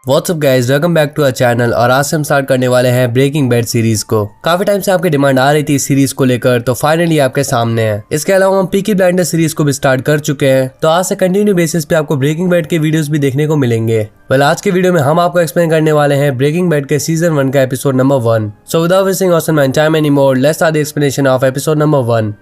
WhatsApp guys, welcome back to our channel. और आज से हम स्टार्ट करने वाले हैं ब्रेकिंग बैड सीरीज को। काफी टाइम से आपकी डिमांड आ रही थी इस सीरीज को लेकर, तो फाइनली आपके सामने है। इसके अलावा हम पीकी ब्लाइंडर्स सीरीज को भी स्टार्ट कर चुके हैं, तो आज से कंटिन्यू बेसिस पे आपको ब्रेकिंग बैड के वीडियोस भी देखने को मिलेंगे। आज के वीडियो में हम आपको एक्सप्लेन करने वाले हैं ब्रेकिंग बैड के सीजन 1 का episode number 1। So without wasting awesome time any more, let's start the explanation of episode number 1।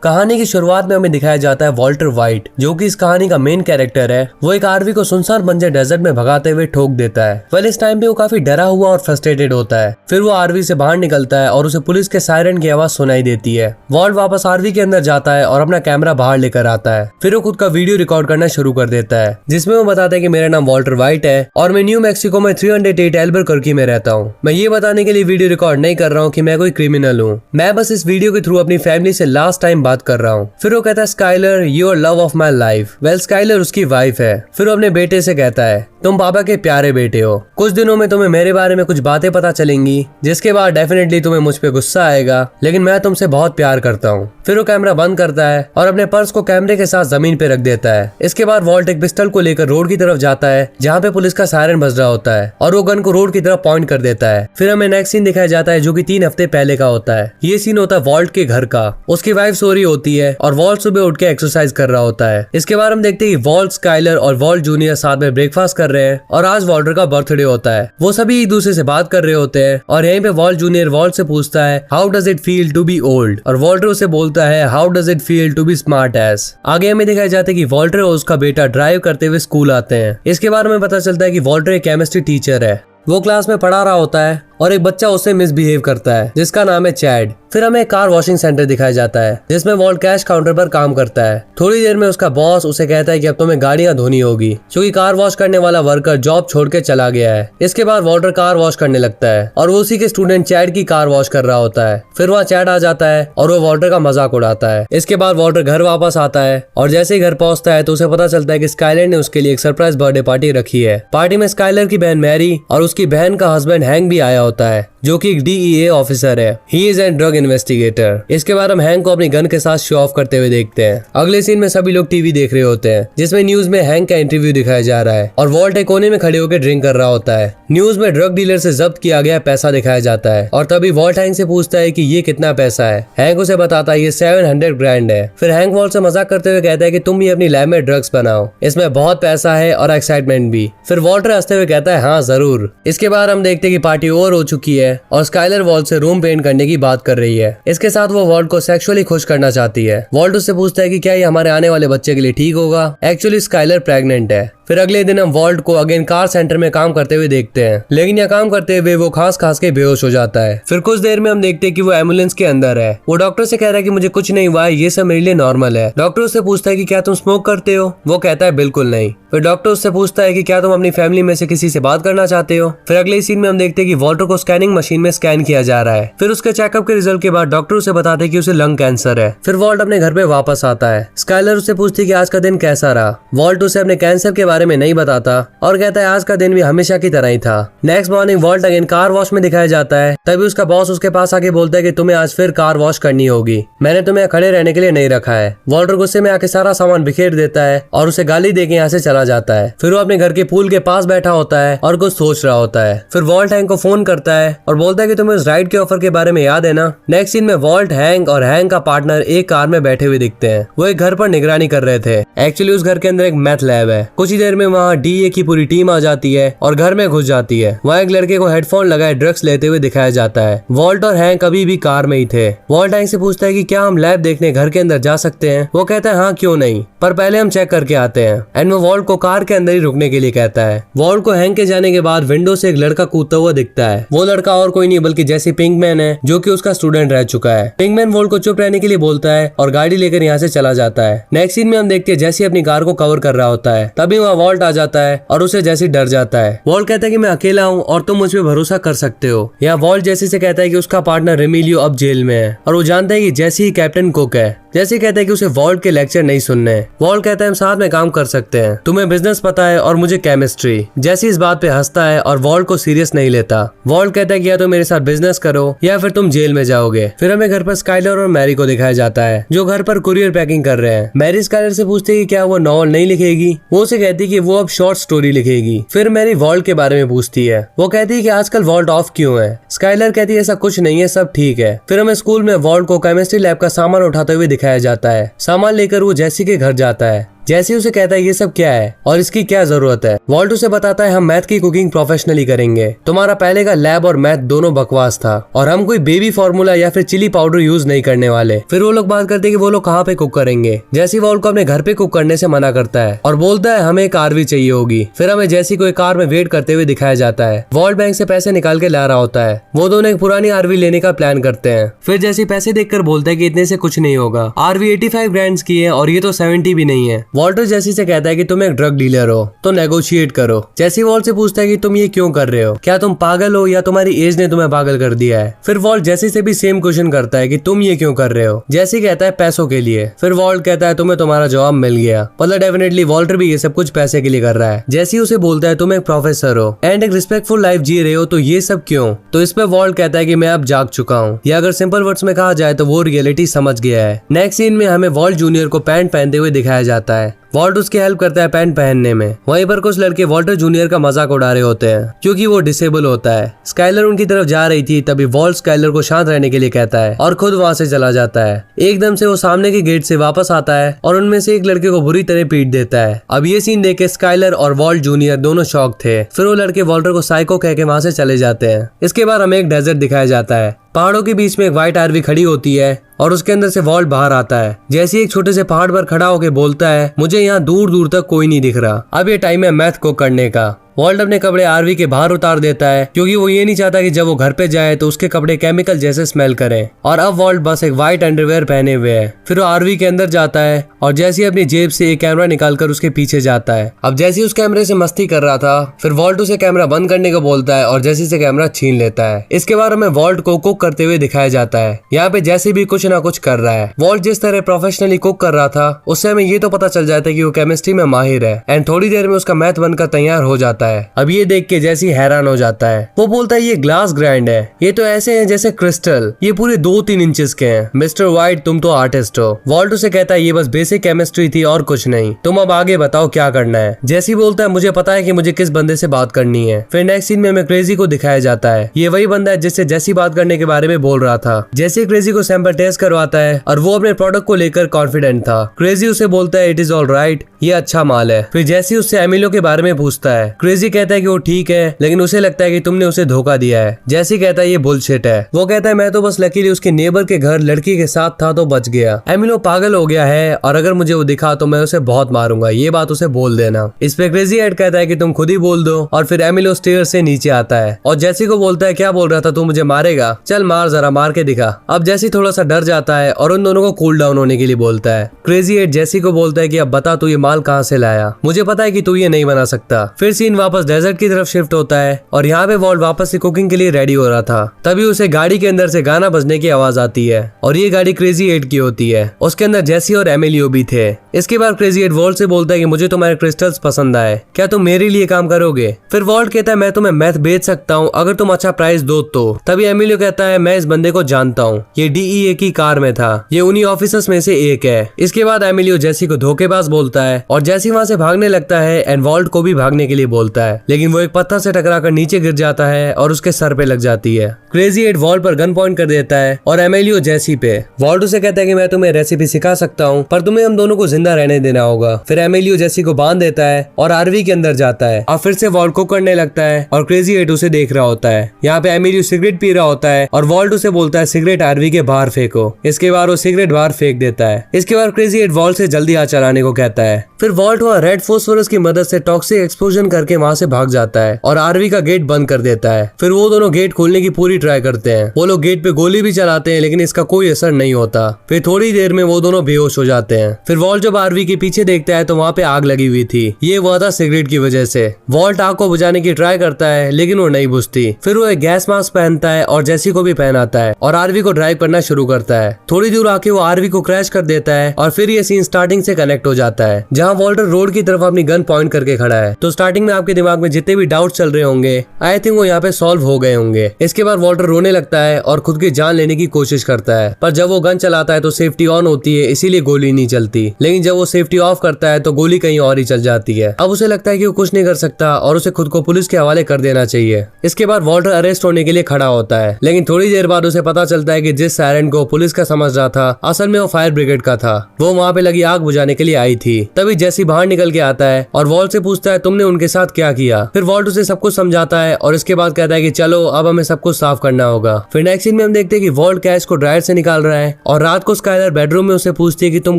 कहानी की शुरुआत में हमें दिखाया जाता है वॉल्टर वाइट, जो कि इस कहानी का मेन कैरेक्टर है। वो एक आरवी को सुनसान बंजर डेजर्ट में भगाते हुए ठोक देता है। इस टाइम पे वो काफी डरा हुआ और फ्रस्ट्रेटेड होता है। फिर वो आरवी से बाहर निकलता है और उसे पुलिस के सायरन की आवाज सुनाई देती है। वॉल्ट वापस आरवी के अंदर जाता है और अपना कैमरा बाहर लेकर आता है। फिर वो खुद का वीडियो रिकॉर्ड करना शुरू कर देता है, जिसमें वो बताता है कि मेरा नाम वॉल्टर वाइट है और मैं न्यू मैक्सिको में 308 एल्बुकर्की में रहता हूँ। मैं ये बताने के लिए वीडियो रिकॉर्ड नहीं कर रहा हूँ कि मैं कोई क्रिमिनल हूँ। मैं बस इस वीडियो के थ्रू अपनी फैमिली से लास्ट टाइम बात कर रहा हूँ। फिर वो कहता है Skyler, you're love of my life. Skyler उसकी वाइफ है। फिर वो अपने बेटे से कहता है तुम पापा के प्यारे बेटे हो। कुछ दिनों में तुम्हें मेरे बारे में कुछ बातें पता चलेंगी, जिसके बाद डेफिनेटली तुम्हें मुझ पे गुस्सा आएगा, लेकिन मैं तुमसे बहुत प्यार करता हूँ। फिर वो कैमरा बंद करता है और अपने पर्स को कैमरे के साथ जमीन पे रख देता है। इसके बाद वॉल्ट एक पिस्टल को लेकर रोड की तरफ जाता है, जहाँ पे पुलिस का सायरन बज रहा होता है, और वो गन को रोड की तरफ पॉइंट कर देता है। फिर हमें नेक्स्ट सीन दिखाया जाता है, जो कि 3 हफ्ते पहले का होता है। ये सीन होता है वॉल्ट के घर का। उसकी वाइफ सो रही होती है और वॉल्ट सुबह उठ के एक्सरसाइज कर रहा होता है। इसके बाद हम देखते हैं वॉल्ट, स्काइलर और वॉल्ट जूनियर साथ में ब्रेकफास्ट कर रहे हैं, और आज वॉल्टर का बर्थडे होता है। वो सभी एक दूसरे से बात कर रहे होते हैं, और यहीं पे वॉल्ट जूनियर वॉल्ट से पूछता है how does it feel to be old, और वॉल्टर उसे बोलता है how does it feel to be smart age. आगे हमें दिखाया जाता है कि वॉल्टर और उसका बेटा ड्राइव करते हुए स्कूल आते हैं। इसके बाद हमें पता चलता है कि वॉल्टर एक केमिस्ट्री टीचर है। वो क्लास में पढ़ा रहा होता है और एक बच्चा उससे मिसबिहेव करता है, जिसका नाम है चैड। फिर हमें एक कार वॉशिंग सेंटर दिखाया जाता है, जिसमें वॉल्ट कैश काउंटर पर काम करता है। थोड़ी देर में उसका बॉस उसे कहता है कि अब तुम्हें गाड़ियां धोनी होगी, क्योंकि कार वॉश करने वाला वर्कर जॉब छोड़ के चला गया है। इसके बाद वॉल्टर कार वॉश करने लगता है और वो उसी के स्टूडेंट चैड की कार वॉश कर रहा होता है। फिर वहाँ चैड आ जाता है और वो वॉल्टर का मजाक उड़ाता है। इसके बाद वॉल्टर घर वापस आता है, और जैसे ही घर पहुंचता है तो उसे पता चलता है कि स्काइलर ने उसके लिए एक सरप्राइज बर्थडे पार्टी रखी है। पार्टी में स्काइलर की बहन मैरी और उसकी बहन का हस्बैंड हैंक भी आया होता है, जो कि एक DEA ऑफिसर है। He is an drug investigator. इसके बाद हम हैंक को अपनी गन के साथ शो ऑफ करते हुए देखते हैं। अगले सीन में सभी लोग टीवी देख रहे होते हैं, जिसमें न्यूज में हैंक का इंटरव्यू दिखाया जा रहा है, और वॉल्ट एक कोने में खड़े होकर ड्रिंक कर रहा होता है। न्यूज में ड्रग डीलर से जब्त किया गया पैसा दिखाया जाता है, और तभी वॉल्ट हैंक से पूछता है कि ये कितना पैसा है। हैंक उसे बताता है ये 700 ग्रैंड है। फिर हैंक वॉल्ट से मजाक करते हुए कहता है कि तुम भी अपनी लैब में ड्रग्स बनाओ, इसमें बहुत पैसा है और एक्साइटमेंट भी। फिर वॉल्टर हंसते हुए कहता है हाँ जरूर। इसके बाद हम देखते हैं कि पार्टी ओवर हो चुकी है और स्काइलर वॉल्ट से रूम पेंट करने की बात कर रही है। इसके साथ वो वॉल्ट को सेक्सुअली खुश करना चाहती है। वॉल्ट उससे पूछता है कि क्या ये हमारे आने वाले बच्चे के लिए ठीक होगा। एक्चुअली स्काइलर प्रेग्नेंट है। फिर अगले दिन हम वॉल्ट को अगेन कार सेंटर में काम करते हुए देखते हैं, लेकिन यहाँ काम करते हुए वो खास के बेहोश हो जाता है। फिर कुछ देर में हम देखते हैं कि वो एम्बुलेंस के अंदर है। वो डॉक्टर से कह रहा है कि मुझे कुछ नहीं हुआ है, ये सब मेरे लिए नॉर्मल है। डॉक्टर उससे पूछता है कि क्या तुम स्मोक करते हो। वो कहता है बिल्कुल नहीं। फिर डॉक्टर उससे पूछता है कि क्या तुम अपनी फैमिली में से किसी से बात करना चाहते हो। फिर अगले सीन में हम देखते हैं कि वॉल्टर को स्कैनिंग मशीन में स्कैन किया जा रहा है। फिर उसके चेकअप के रिजल्ट के बाद डॉक्टर उसे बताते हैं कि उसे लंग कैंसर है। फिर वॉल्ट अपने घर पे वापस आता है। स्काइलर उससे पूछती है कि आज का दिन कैसा रहा। वॉल्ट उसे अपने कैंसर के बारे में नहीं बताता और कहता है आज का दिन भी हमेशा की तरह ही था। Next morning Walt again car wash में दिखाया जाता है। तभी उसका बॉस उसके पास आके बोलता है कि तुम्हें आज फिर कार वॉश करनी होगी, मैंने तुम्हें खड़े रहने के लिए नहीं रखा है। वॉल्टर गुस्से में आके सारा सामान बिखेर देता है और उसे गाली देके यहाँ से चला जाता है। फिर वो अपने घर के पूल के पास बैठा होता है और कुछ सोच रहा होता है। फिर वॉल्ट हैंक को फोन करता है और बोलता है कि तुम्हें उस राइड के ऑफर के बारे में याद है ना। नेक्स्ट सीन में वॉल्ट, हैंक और हैंक का पार्टनर एक कार में बैठे हुए दिखते हैं। वो एक घर पर निगरानी कर रहे थे। एक्चुअली उस घर के अंदर एक मैथ लैब है। कुछ ही देर में वहाँ DEA की पूरी टीम आ जाती है और घर में घुस जाती है। वहाँ एक लड़के को हेडफोन लगाए ड्रग्स लेते हुए दिखाया जाता है। वॉल्ट और हैंक अभी भी कार में ही थे। वॉल्ट हैंक से पूछता है कि क्या हम लैब देखने घर के अंदर जा सकते हैं। वो कहता है हाँ क्यों नहीं, पर पहले हम चेक करके आते हैं। एंड वो वॉल्ट को कार के अंदर ही रुकने के लिए कहता है। वॉल्ट को हैंक के जाने के बाद विंडो से एक लड़का कूदता हुआ दिखता है। वो लड़का और कोई नहीं बल्कि जैसी पिंकमैन है, जो कि उसका स्टूडेंट रह चुका है। पिंकमैन वॉल्ट को चुप रहने के लिए बोलता है और गाड़ी लेकर यहाँ से चला जाता है। नेक्स्ट सीन में हम देखते हैं जैसी अपनी कार को कवर कर रहा होता है, तभी वहाँ वॉल्ट आ जाता है और उसे जैसी डर जाता है। वॉल्ट कहता है कि मैं अकेला हूँ और तुम मुझ पे भरोसा कर सकते हो। यहाँ वॉल्ट जैसी से कहता है कि उसका पार्टनर रेमिलियो अब जेल में है और वो जानता है कि जैसी ही कैप्टन कुक है। जैसे कहता है कि उसे वॉल्ट के लेक्चर नहीं सुनने। वॉल्ट कहता है हम साथ में काम कर सकते हैं, तुम्हें बिजनेस पता है और मुझे केमिस्ट्री। जैसी इस बात पे हंसता है और वॉल्ट को सीरियस नहीं लेता। वॉल्ट कहता है कि या तो मेरे साथ बिजनेस करो या फिर तुम जेल में जाओगे। फिर हमें घर पर स्काइलर और मैरी को दिखाया जाता है, जो घर पर कुरियर पैकिंग कर रहे हैं। मैरी स्काइलर से पूछती है कि क्या वो नॉवल नहीं लिखेगी। वो उसे कहती कहती है कि वो अब शॉर्ट स्टोरी लिखेगी। फिर मैरी वॉल्ट के बारे में पूछती है। वो कहती है कि आजकल वॉल्ट ऑफ क्यों है। स्काइलर कहती है ऐसा कुछ नहीं है, सब ठीक है। फिर हमें स्कूल में वॉल्ट को केमिस्ट्री लैब का सामान उठाते हुए दिखाया जाता है। सामान लेकर वो जेसी के घर जाता है। जैसी उसे कहता है ये सब क्या है और इसकी क्या जरूरत है। वॉल्ट उसे बताता है हम मैथ की कुकिंग प्रोफेशनली करेंगे। तुम्हारा पहले का लैब और मैथ दोनों बकवास था और हम कोई बेबी फॉर्मूला या फिर चिली पाउडर यूज नहीं करने वाले। फिर वो लोग बात करते हैं कि वो लोग कहाँ पे कुक करेंगे। जैसी वॉल्ट को अपने घर पे कुक करने से मना करता है और बोलता है हमें एक कार भी चाहिए होगी। फिर हमें जैसी को एक कार में वेट करते हुए दिखाया जाता है। वॉल्ट बैंक से पैसे निकाल के ला रहा होता है। वो दोनों एक पुरानी आरवी लेने का प्लान करते हैं। फिर जैसी पैसे देखकर बोलता है कि इतने से कुछ नहीं होगा। आरवी 85 ग्रैंड्स की है और ये तो 70 भी नहीं है। वॉल्टर जैसी से कहता है कि तुम एक ड्रग डीलर हो तो नेगोशिएट करो। जैसी वॉल्ट से पूछता है कि तुम ये क्यों कर रहे हो, क्या तुम पागल हो या तुम्हारी एज ने तुम्हें पागल कर दिया है। फिर वॉल्ट जैसी से भी सेम क्वेश्चन करता है कि तुम ये क्यों कर रहे हो। जैसी कहता है पैसों के लिए। फिर वॉल्ट कहता है तुम्हें तुम्हारा जवाब मिल गया। मतलब डेफिनेटली वॉल्टर भी ये सब कुछ पैसे के लिए कर रहा है। जैसी उसे बोलता है तुम एक प्रोफेसर हो एंड एक रिस्पेक्टफुल लाइफ जी रहे हो तो ये सब क्यों। तो इस पे वॉल्ट कहता है कि मैं अब जाग चुका हूँ, या अगर सिंपल वर्ड्स में कहा जाए तो वो रियलिटी समझ गया है। नेक्स्ट सीन में हमें वॉल्ट जूनियर को पैंट पहनते हुए दिखाया जाता है। वॉल्ट उसकी हेल्प करता है पैंट पहनने में। वहीं पर कुछ लड़के वॉल्टर जूनियर का मजाक उड़ा रहे होते हैं क्योंकि वो डिसेबल होता है। स्काइलर उनकी तरफ जा रही थी तभी वॉल्ट स्काइलर को शांत रहने के लिए कहता है और खुद वहां से चला जाता है। एकदम से वो सामने के गेट से वापस आता है और उनमें से एक लड़के को बुरी तरह पीट देता है। अब ये सीन देख के स्काइलर और वॉल्ट जूनियर दोनों शॉक थे। फिर वो लड़के वॉल्टर को साइको कह के वहां से चले जाते हैं। इसके बाद हमें एक डेजर्ट दिखाया जाता है। पहाड़ों के बीच में एक व्हाइट आरवी खड़ी होती है और उसके अंदर से वॉल्ट बाहर आता है। जैसे एक छोटे से पहाड़ पर खड़ा होकर बोलता है मुझे यहाँ दूर दूर तक कोई नहीं दिख रहा। अब ये टाइम है मैथ को करने का। वॉल्ट अपने कपड़े आरवी के बाहर उतार देता है क्योंकि वो ये नहीं चाहता कि जब वो घर पे जाए तो उसके कपड़े केमिकल जैसे स्मेल करें। और अब वॉल्ट बस एक व्हाइट अंडरवेयर पहने हुए है। फिर वो आरवी के अंदर जाता है और जैसे अपनी जेब से एक कैमरा निकालकर उसके पीछे जाता है। अब जैसे उस कैमरे से मस्ती कर रहा था फिर वॉल्ट उसे कैमरा बंद करने को बोलता है और जैसे से कैमरा छीन लेता है। इसके बाद हमें वॉल्ट को कुक करते हुए दिखाया जाता है। यहाँ पे जैसे भी कुछ ना कुछ कर रहा है। वॉल्ट जिस तरह प्रोफेशनली कुक कर रहा था उससे हमें ये तो पता चल जाता है कि वो केमिस्ट्री में माहिर है एंड थोड़ी देर में उसका मैथ बनकर तैयार हो जाता है। अब ये देख के जैसी हैरान हो जाता है। वो बोलता है ये ग्लास ग्राइंड है, ये तो ऐसे हैं जैसे क्रिस्टल, ये पूरे 2-3 इंचेस के हैं। मिस्टर व्हाइट तुम तो आर्टिस्ट हो। वॉल्ट उसे कहता है ये बस बेसिक केमिस्ट्री थी और कुछ नहीं, तुम अब आगे बताओ क्या करना है। जैसी बोलता है मुझे पता है कि मुझे किस बंदे से बात करनी है। फिर नेक्स्ट सीन में हमें क्रेजी को दिखाया जाता है। ये वही बंदा है जिससे जैसी बात करने के बारे में बोल रहा था। जैसी क्रेजी को सैंपल टेस्ट करवाता है और वो अपने प्रोडक्ट को लेकर कॉन्फिडेंट था। क्रेजी उसे बोलता है इट इज ऑल राइट, ये अच्छा माल है। फिर जैसी उससे एमिलो के बारे में पूछता है। क्रेजी कहता है कि वो ठीक है लेकिन उसे लगता है कि तुमने उसे धोखा दिया है। जैसी कहता है ये बुलशिट है। वो कहता है मैं तो बस लकीली उसके नेबर के घर लड़की के साथ था तो बच गया। एमिलो पागल हो गया है और अगर मुझे वो दिखा तो मैं उसे बहुत मारूंगा, ये बात उसे बोल देना। इस पे क्रेजी एड कहता है कि तुम खुद ही बोल दो और फिर एमिलो स्टेयर से नीचे आता है और जैसी को बोलता है क्या बोल रहा था तू मुझे मारेगा, चल मार जरा मार के दिखा। अब जैसी थोड़ा सा डर जाता है और उन दोनों को कूल डाउन होने के लिए बोलता है। क्रेजी एड जैसी को बोलता है कि अब बता तू ये माल कहाँ से लाया, मुझे पता है कि तू ये नहीं बना सकता। फिर सीन वापस डेजर्ट की तरफ शिफ्ट होता है और यहाँ पे वॉल्ट वापस से कुकिंग के लिए रेडी हो रहा था। तभी उसे गाड़ी के अंदर से गाना बजने की आवाज आती है और ये गाड़ी क्रेजी एड की होती है। उसके अंदर जैसी और एमिलियो भी थे। इसके बाद क्रेजी एड वॉल्ट से बोलता है कि मुझे तुम्हारे क्रिस्टल्स पसंद आए, क्या तुम मेरे लिए काम करोगे। फिर वॉल्ट कहता है मैं तुम्हें मैथ बेच सकता हूँ अगर तुम अच्छा प्राइस दो तो। तभी एमिलियो कहता है मैं इस बंदे को जानता हूँ, ये DEA की कार में था, ये उन्हीं ऑफिसर्स में से एक है। इसके बाद एमिलियो जैसी को धोखेबाज बोलता है और जैसी वहाँ से भागने लगता है एंड वॉल्ट को भी भागने के लिए बोलता है लेकिन वो एक पत्थर से टकराकर नीचे गिर जाता है और उसके सर पे लग जाती है। क्रेजी एड वॉल्ट पर गन पॉइंट कर देता है और एमिलियो जैसी पे। वॉल्ट उसे कहता है कि मैं तुम्हें रेसिपी सिखा सकता हूँ पर तुम्हें हम दोनों को जिंदा रहने देना होगा। फिर एमिलियो जैसी को बांध देता है और आरवी के अंदर जाता है और फिर से वॉल्ट को करने लगता है और क्रेजी एड उसे देख रहा होता है। यहाँ पे एमिलियो सिगरेट पी रहा होता है और वॉल्ट उसे बोलता है सिगरेट आरवी के बाहर फेंको। इसके बाद वो सिगरेट बाहर फेंक देता है। इसके बाद क्रेजी एड वॉल्ट से जल्दी हाथ चलाने को कहता है। फिर वॉल्ट वहाँ रेड फोस्फोरस की मदद से टॉक्सिक एक्सप्लोजन करके वहाँ से भाग जाता है और आरवी का गेट बंद कर देता है। फिर वो दोनों गेट खोलने की पूरी ट्राई करते हैं। वो लोग गेट पे गोली भी चलाते हैं लेकिन इसका कोई असर नहीं होता। फिर थोड़ी देर में वो दोनों बेहोश हो जाते हैं। फिर वॉल्ट जब आरवी के पीछे देखता है तो वहाँ पे आग लगी हुई थी। ये हुआ था सिगरेट की वजह से। वॉल्ट आग को बुझाने की ट्राई करता है लेकिन वो नहीं बुझती। फिर वो एक गैस मास्क पहनता है और जैसी को भी पहनाता है और आरवी को ड्राइव करना शुरू करता है। थोड़ी दूर आके वो आरवी को क्रैश कर देता है और फिर ये सीन स्टार्टिंग से कनेक्ट हो जाता है जहाँ वॉल्टर रोड की तरफ अपनी गन पॉइंट करके खड़ा है। तो स्टार्टिंग में आपको आपके दिमाग में जितने भी डाउट चल रहे होंगे आई थिंक वो यहाँ पे सॉल्व हो गए होंगे। इसके बाद वॉल्टर रोने लगता है और खुद की जान लेने की कोशिश करता है, पर जब वो गन चलाता है तो सेफ्टी ऑन होती है, इसीलिए गोली नहीं चलती। लेकिन जब वो सेफ्टी ऑफ करता है तो गोली कहीं और ही चल जाती है। अब उसे लगता है कि वो कुछ नहीं कर सकता और उसे खुद को पुलिस के हवाले कर देना चाहिए। इसके बाद वॉल्टर अरेस्ट होने के लिए खड़ा होता है, लेकिन थोड़ी देर बाद उसे पता चलता है कि जिस सायरन को पुलिस का समझ रहा था असल में वो फायर ब्रिगेड का था। वो वहाँ पे लगी आग बुझाने के लिए आई थी। तभी जैसी बाहर निकल के आता है और वॉल्ट से पूछता है तुमने उनके साथ क्या किया। फिर वॉल्ट उसे सब कुछ समझाता है और इसके बाद कहता है कि चलो अब हमें सब कुछ साफ करना होगा। फिर नेक्स्ट सीन में हम देखते हैं कि वॉल्ट कैश को ड्रायर से निकाल रहा है और रात को स्काइलर बेडरूम में उसे पूछती है कि तुम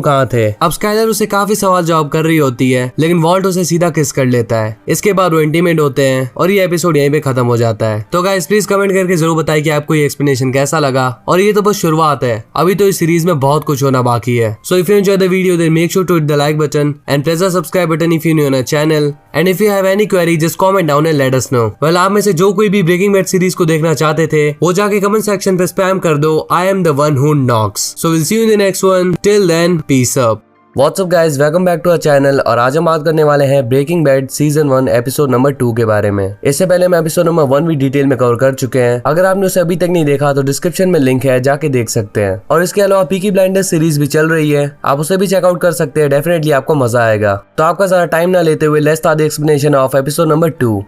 कहाँ थे। अब स्काइलर उसे काफी सवाल जवाब कर रही होती है, लेकिन वॉल्ट उसे सीधा किस कर लेता है। इसके बाद वो इंटीमेट होते हैं और ये एपिसोड यहीं पे खत्म हो जाता है। तो गाइस प्लीज कमेंट करके जरूर बताइए कि आपको ये एक्सप्लेनेशन कैसा लगा। और ये तो बस शुरुआत है, अभी तो इस सीरीज में बहुत कुछ होना बाकी है। So if you enjoy the video then make sure to hit the like button and press the subscribe button if you new on our channel. And if you have any query just comment down and let us know. Well आप में से जो कोई भी breaking bad series को देखना चाहते थे वो जाके कमेंट सेक्शन पे स्पैम कर दो I am the one who knocks. So will see you in the next one. Till then peace up. What's up guys, welcome back to our channel. और आज हम बात करने वाले हैं Breaking Bad season 1 episode number 2 के बारे में। इससे पहले हम एपिसोड नंबर 1 भी डिटेल में कवर कर चुके हैं। अगर आपने उसे अभी तक नहीं देखा तो डिस्क्रिप्शन में लिंक है, जाके देख सकते हैं। और इसके अलावा पीकी ब्लाइंडर्स सीरीज भी चल रही है, आप उसे भी चेकआउट कर सकते हैं। डेफिनेटली आपको मजा आएगा। तो आपका ज्यादा टाइम ना लेते हुए let's start the explanation of episode number 2।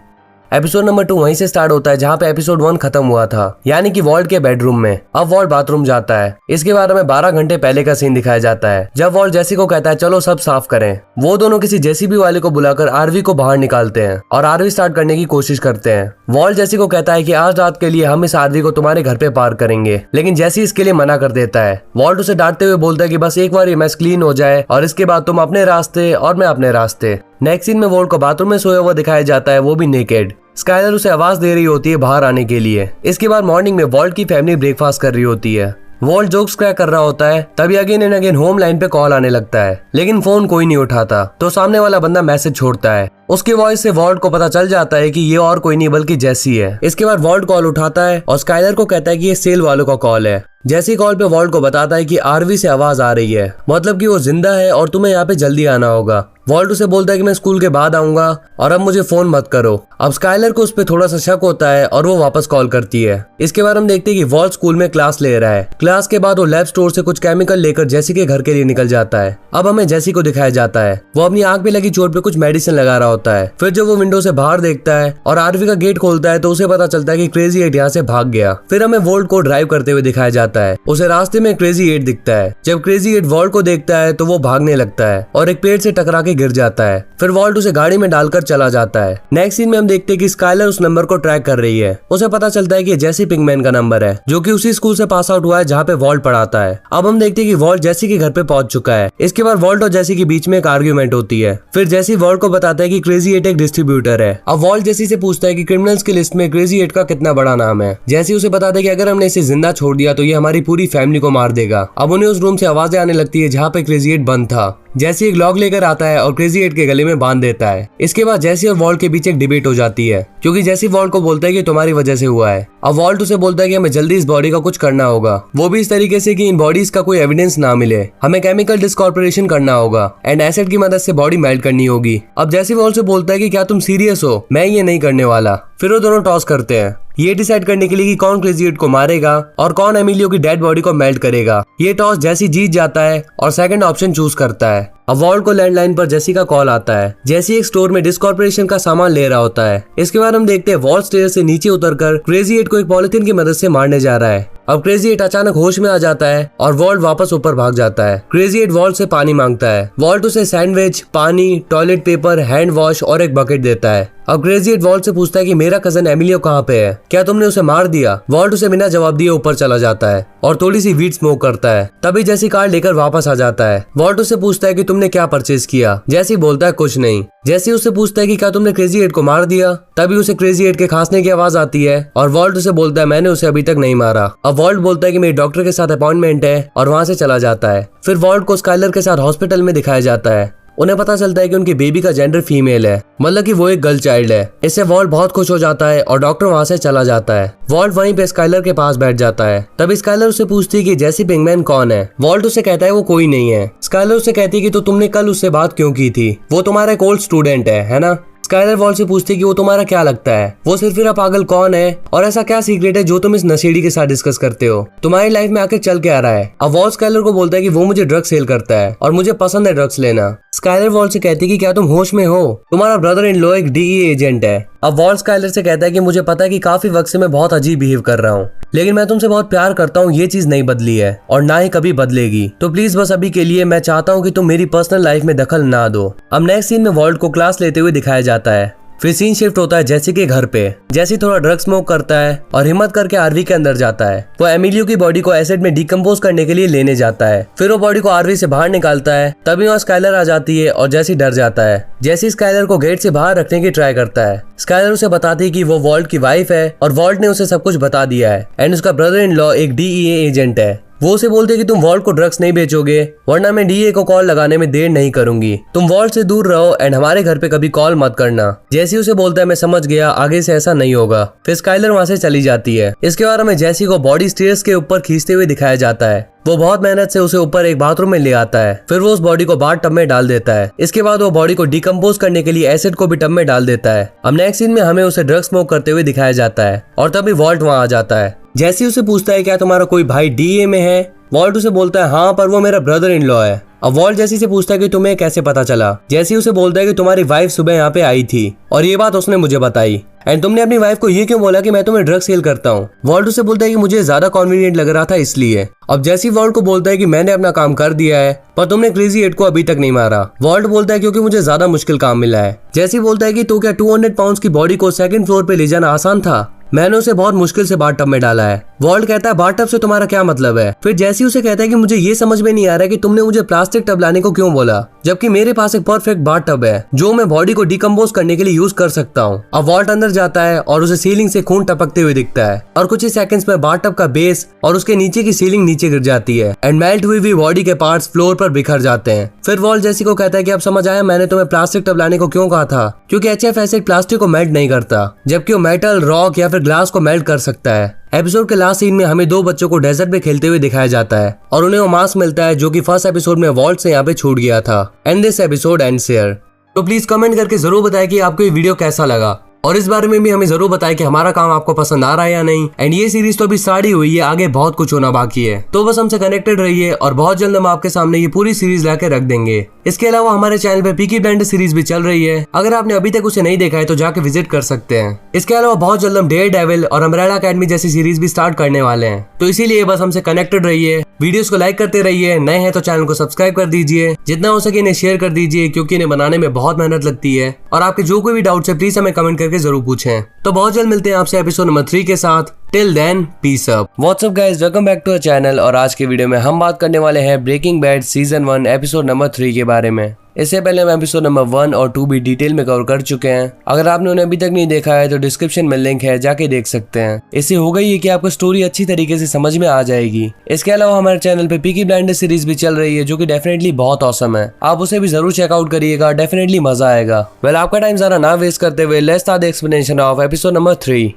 Episode number 2 वहीं से स्टार्ट होता है जहाँ पे एपिसोड 1 खत्म हुआ था, यानी कि वॉल्ट के बेडरूम में। अब वॉल्ट बाथरूम जाता है। इसके बाद हमें 12 घंटे पहले का सीन दिखाया जाता है जब वॉल्ट जेसी को कहता है चलो सब साफ करें। वो दोनों किसी जेसीबी वाले को बुलाकर आरवी को बाहर निकालते हैं और आरवी स्टार्ट करने की कोशिश करते हैं। वॉल्ट जेसी को कहता है कि आज रात के लिए हम इस आरवी को तुम्हारे घर पे पार्क करेंगे, लेकिन जेसी इसके लिए मना कर देता है। वॉल्ट उसे डांटते हुए बोलता है कि बस एक बार ये मैस क्लीन हो जाए और इसके बाद तुम अपने रास्ते और मैं अपने रास्ते। नेक्स्ट सीन में वॉल्ट को बाथरूम में सोया हुआ दिखाया जाता है, वो भी नेकेड। स्काइलर उसे आवाज दे रही होती है बाहर आने के लिए। इसके बाद मॉर्निंग में वॉल्ट की फैमिली ब्रेकफास्ट कर रही होती है। वॉल्ट जोक्स क्रैक कर रहा होता है, तभी again and again home line पे कॉल आने लगता है, लेकिन फोन कोई नहीं उठाता। तो सामने वाला बंदा मैसेज छोड़ता है। उसकी वॉइस से वॉल्ट को पता चल जाता है कि ये और कोई नहीं बल्कि जेसी है। इसके बाद वॉल्ट कॉल उठाता है और स्काइलर को कहता है कि ये सेल वालों का कॉल है। जैसी कॉल पे वॉल्ट को बताता है कि आरवी से आवाज आ रही है, मतलब कि वो जिंदा है और तुम्हें यहाँ पे जल्दी आना होगा। वॉल्ट उसे बोलता है कि मैं स्कूल के बाद आऊंगा और अब मुझे फोन मत करो। अब स्काइलर को उस पर थोड़ा सा शक होता है और वो वापस कॉल करती है। इसके बाद हम देखते हैं कि वॉल्ट स्कूल में क्लास ले रहा है। क्लास के बाद वो लैब स्टोर से कुछ केमिकल लेकर जेसी के घर के लिए निकल जाता है। अब हमें जेसी को दिखाया जाता है, वो अपनी आंख पे लगी चोट पे कुछ मेडिसिन लगा रहा होता है। फिर जब वो विंडो से बाहर देखता है और आरवी का गेट खोलता है तो उसे पता चलता है कि क्रेजी एट यहाँ से भाग गया। फिर हमें वॉल्ट को ड्राइव करते हुए दिखाया जाता है। उसे रास्ते में क्रेजी एट दिखता है। जब क्रेजी एट वॉल्ट को देखता है तो वो भागने लगता है और एक पेड़ से टकरा के गिर जाता है। फिर वॉल्ट उसे गाड़ी में डालकर चला जाता है। नेक्स्ट सीन में हम देखते हैं कि स्काइलर उस नंबर को ट्रैक कर रही है। उसे पता चलता है कि जेसी पिंकमैन का नंबर है, जो कि उसी स्कूल से पास आउट हुआ है जहाँ पे वॉल्ट पढ़ाता है। अब हम देखते हैं कि वॉल्ट जेसी के घर पे पहुंच चुका है। इसके बाद वॉल्ट और जेसी के बीच में एक आर्ग्यूमेंट होती है। फिर जेसी वॉल्ट को बताता है कि क्रेजी एट एक डिस्ट्रीब्यूटर है। अब वॉल्ट जेसी से पूछता है कि क्रिमिनल्स की लिस्ट में क्रेजी एट का कितना बड़ा नाम है। जेसी उसे बताता है कि अगर हमने इसे जिंदा छोड़ दिया तो ये हमारी पूरी फैमिली को मार देगा। अब उन्हें उस रूम से आवाजें आने लगती है जहाँ पे क्रेजी एट बंद था। जैसी एक लॉग लेकर आता है और क्रेजी एट के गले में बांध देता है। इसके बाद जैसी और वॉल्ट के बीच एक डिबेट हो जाती है, क्योंकि जैसी वॉल्ट को बोलता है कि तुम्हारी वजह से हुआ है। अब वॉल्ट उसे बोलता है कि हमें जल्दी इस बॉडी का कुछ करना होगा, वो भी इस तरीके से कि इन बॉडीज का कोई एविडेंस ना मिले। हमें केमिकल डिस्कॉर्पोरेशन करना होगा एंड एसिड की मदद से बॉडी मेल्ट करनी होगी। अब जैसी वॉल्ट से बोलता है कि क्या तुम सीरियस हो, मैं ये नहीं करने वाला। फिर वो दोनों टॉस करते हैं, ये डिसाइड करने के लिए कि कौन क्रेजी एट को मारेगा और कौन एमिलियो की डेड बॉडी को मेल्ट करेगा। ये टॉस जैसी जीत जाता है और सेकंड ऑप्शन चूज करता है। अब वॉल्ट को लैंडलाइन पर जेसी का कॉल आता है। जेसी एक स्टोर में डिस्कॉर्पोरेशन का सामान ले रहा होता है। इसके बाद हम देखते हैं वॉल्ट स्टेयर से नीचे उतरकर क्रेजी एट को एक पॉलिथीन की मदद से मारने जा रहा है। अब क्रेजी एट अचानक होश में आ जाता है और वॉल्ट वापस ऊपर भाग जाता है। क्रेजी एट वॉल्ट से पानी मांगता है। वॉल्ट उसे सैंडविच, पानी, टॉयलेट पेपर, हैंड वॉश और एक बकेट देता है। अब क्रेजी एट वॉल्ट से पूछता है कि मेरा कजन एमिलियो कहाँ पे है, क्या तुमने उसे मार दिया। वॉल्ट उसे बिना जवाब दिए ऊपर चला जाता है और थोड़ी सी वीड स्मोक करता है। तभी जैसी कार लेकर वापस आ जाता है। वॉल्ट उसे पूछता है कि तुमने क्या परचेज किया। जैसी बोलता है कुछ नहीं। जैसी उससे पूछता है कि क्या तुमने क्रेजी एट को मार दिया। तभी उसे क्रेजी एट के खांसने की आवाज आती है और वॉल्ट उसे बोलता है मैंने उसे अभी तक नहीं मारा। अब वॉल्ट बोलता है कि मेरे डॉक्टर के साथ अपॉइंटमेंट है और वहां से चला जाता है। फिर वॉल्ट को स्काइलर के साथ हॉस्पिटल में दिखाया जाता है। उन्हें पता चलता है कि उनकी बेबी का जेंडर फीमेल है, मतलब कि वो एक गर्ल चाइल्ड है। इससे वॉल्ट बहुत खुश हो जाता है और डॉक्टर वहां से चला जाता है। वॉल्ट वहीं पे स्काइलर के पास बैठ जाता है। तभी स्काइलर उससे पूछती है कि जेसी पिंकमैन कौन है। वॉल्ट उसे कहता है वो कोई नहीं है। स्काइलर उससे कहती है कि तो तुमने कल उससे बात क्यों की थी, वो तुम्हारा एक ओल्ड स्टूडेंट है ना। स्काइलर वॉल्ट से पूछती है कि वो तुम्हारा क्या लगता है, वो सिरफिरा पागल कौन है और ऐसा क्या सीक्रेट है जो तुम इस नशेड़ी के साथ डिस्कस करते हो, तुम्हारी लाइफ में आके चल के आ रहा है। अब वॉल्ट स्काइलर को बोलता है कि वो मुझे ड्रग सेल करता है और मुझे पसंद है ड्रग्स लेना। स्काइलर वॉल्ट से कहती है कि क्या तुम होश में हो, तुम्हारा ब्रदर इन लॉ एक डीईए एजेंट है। अब वॉल्ट स्काइलर से कहता है कि मुझे पता है कि काफी वक्त से मैं बहुत अजीब बिहेव कर रहा हूँ, लेकिन मैं तुमसे बहुत प्यार करता हूँ, ये चीज नहीं बदली है और ना ही कभी बदलेगी। तो प्लीज बस अभी के लिए मैं चाहता हूँ कि तुम मेरी पर्सनल लाइफ में दखल ना दो। अब नेक्स्ट सीन में वॉल्ट को क्लास लेते हुए दिखाया जाता है। फिर सीन शिफ्ट होता है जैसी के घर पे। जैसी थोड़ा ड्रग स्मोक करता है और हिम्मत करके आरवी के अंदर जाता है। वो एमिलियो की बॉडी को एसिड में डिकम्पोज करने के लिए लेने जाता है। फिर वो बॉडी को आरवी से बाहर निकालता है। तभी वहाँ स्काइलर आ जाती है और जैसी डर जाता है। जैसी स्काइलर को गेट से बाहर रखने की ट्राई करता है। स्काइलर उसे बताती है कि वो वॉल्ट की वाइफ है और वॉल्ट ने उसे सब कुछ बता दिया है एंड उसका ब्रदर इन लॉ एक डीईए एजेंट है। वो उसे बोलते कि तुम वॉल्ट को ड्रग्स नहीं बेचोगे वरना मैं डीए को कॉल लगाने में देर नहीं करूंगी, तुम वॉल्ट से दूर रहो एंड हमारे घर पे कभी कॉल मत करना। जैसी उसे बोलता है मैं समझ गया, आगे से ऐसा नहीं होगा। फिर स्काइलर वहां से चली जाती है। इसके बाद हमें जैसी को बॉडी स्टेयर्स के ऊपर खींचते हुए दिखाया जाता है। वो बहुत मेहनत से उसे ऊपर एक बाथरूम में ले आता है। फिर वो उस बॉडी को बाथ टब में डाल देता है। इसके बाद वो बॉडी को डिकम्पोज करने के लिए एसिड को भी टब में डाल देता है। अब नेक्स्ट सीन में हमें उसे ड्रग स्मोक करते हुए दिखाया जाता है और तभी वॉल्ट वहां आ जाता है। जैसी उसे पूछता है क्या तुम्हारा कोई भाई डीए में है। वॉल्ट उसे बोलता है हाँ, पर वो मेरा ब्रदर इन लॉ है। अब वॉल्ट जैसी से पूछता है कि तुम्हें कैसे पता चला। जैसी उसे बोलता है कि तुम्हारी वाइफ सुबह यहाँ पे आई थी और ये बात उसने मुझे बताई एंड तुमने अपनी वाइफ को ये क्यों बोला कि मैं तुम्हें ड्रग सेल करता हूँ। वॉल्ट उसे बोलता है कि मुझे ज्यादा कॉन्वीनियंट लग रहा था इसलिए। अब जैसी वॉल्ट को बोलता है कि मैंने अपना काम कर दिया है पर तुमने क्रेजी 8 को अभी तक नहीं मारा। वॉल्ट बोलता है क्योंकि मुझे ज्यादा मुश्किल काम मिला है। जैसी बोलता है कि तो क्या 200 पाउंड की बॉडी को सेकंड फ्लोर पे ले जाना आसान था, मैंने उसे बहुत मुश्किल से बाथ टब में डाला है। वॉल्ट कहता है बाथ टब से तुम्हारा क्या मतलब है। फिर जैसी उसे कहता है कि मुझे ये समझ में नहीं आ रहा है कि तुमने मुझे प्लास्टिक टब लाने को क्यों बोला, जबकि मेरे पास एक परफेक्ट बाथ टब है जो मैं बॉडी को डिकम्पोज करने के लिए यूज कर सकता हूँ। अब वॉल्ट अंदर जाता है और उसे सीलिंग से खून टपकते हुए दिखता है और कुछ ही सेकंड्स में बाथ टब का बेस और उसके नीचे की सीलिंग नीचे गिर जाती है एंड मेल्ट हुई बॉडी के पार्ट्स फ्लोर पर बिखर जाते हैं। फिर वॉल्ट जैसी को कहता है कि अब समझ आया मैंने तुम्हें प्लास्टिक टब लाने को क्यों कहा था, क्योंकि HF एसिड प्लास्टिक को मेल्ट नहीं करता जबकि वो मेटल, रॉक या फिर ग्लास को मेल्ट कर सकता है। एपिसोड के लास्ट सीन में हमें 2 बच्चों को डेजर्ट में खेलते हुए दिखाया जाता है और उन्हें वो मास्क मिलता है जो कि फर्स्ट एपिसोड में वॉल्ट से यहाँ पे छूट गया था। And this episode ends here. तो प्लीज कमेंट करके जरूर बताएं कि आपको ये वीडियो कैसा लगा और इस बारे में भी हमें जरूर बताएं कि हमारा काम आपको पसंद आ रहा है या नहीं। एंड ये सीरीज तो अभी स्टार्ट ही हुई है, आगे बहुत कुछ होना बाकी है, तो बस हमसे कनेक्टेड रहिए और बहुत जल्द हम आपके सामने ये पूरी सीरीज लाके रख देंगे। इसके अलावा हमारे चैनल पे पीकी ब्लाइंडर्स सीरीज भी चल रही है, अगर आपने अभी तक उसे नहीं देखा है तो जाके विजिट कर सकते हैं। इसके अलावा बहुत जल्द हम डेयरडेविल और अम्ब्रेला अकेडमी जैसी सीरीज भी स्टार्ट करने वाले हैं, तो इसीलिए बस हमसे कनेक्टेड रहिए, वीडियोस को लाइक करते रहिए, नए हैं तो चैनल को सब्सक्राइब कर दीजिए, जितना हो सके इन्हें शेयर कर दीजिए क्योंकि इन्हें बनाने में बहुत मेहनत लगती है। और आपके जो कोई भी डाउट्स है प्लीज हमें कमेंट करके जरूर पूछें। तो बहुत जल्द मिलते हैं आपसे एपिसोड नंबर 3 के साथ। Till then peace up. What's up guys, welcome back to our channel. और आज के वीडियो में हम बात करने वाले हैं Breaking Bad season 1 episode number 3 के बारे में। इससे पहले हम एपिसोड नंबर 1 और 2 भी डिटेल में कवर कर चुके हैं। अगर आपने उन्हें अभी तक नहीं देखा है तो डिस्क्रिप्शन में लिंक है, जाके देख सकते हैं। इससे होगा ये कि आपको स्टोरी अच्छी तरीके से समझ में आ जाएगी। इसके अलावा हमारे चैनल पे पीकी ब्लाइंडर्स सीरीज भी चल रही है जो कि डेफिनेटली बहुत ऑसम है, आप उसे भी जरूर चेकआउट करिएगा, डेफिनेटली मजा आएगा। वेल आपका टाइम ज़्यादा ना वेस्ट करते हुए let's start the explanation of episode number 3।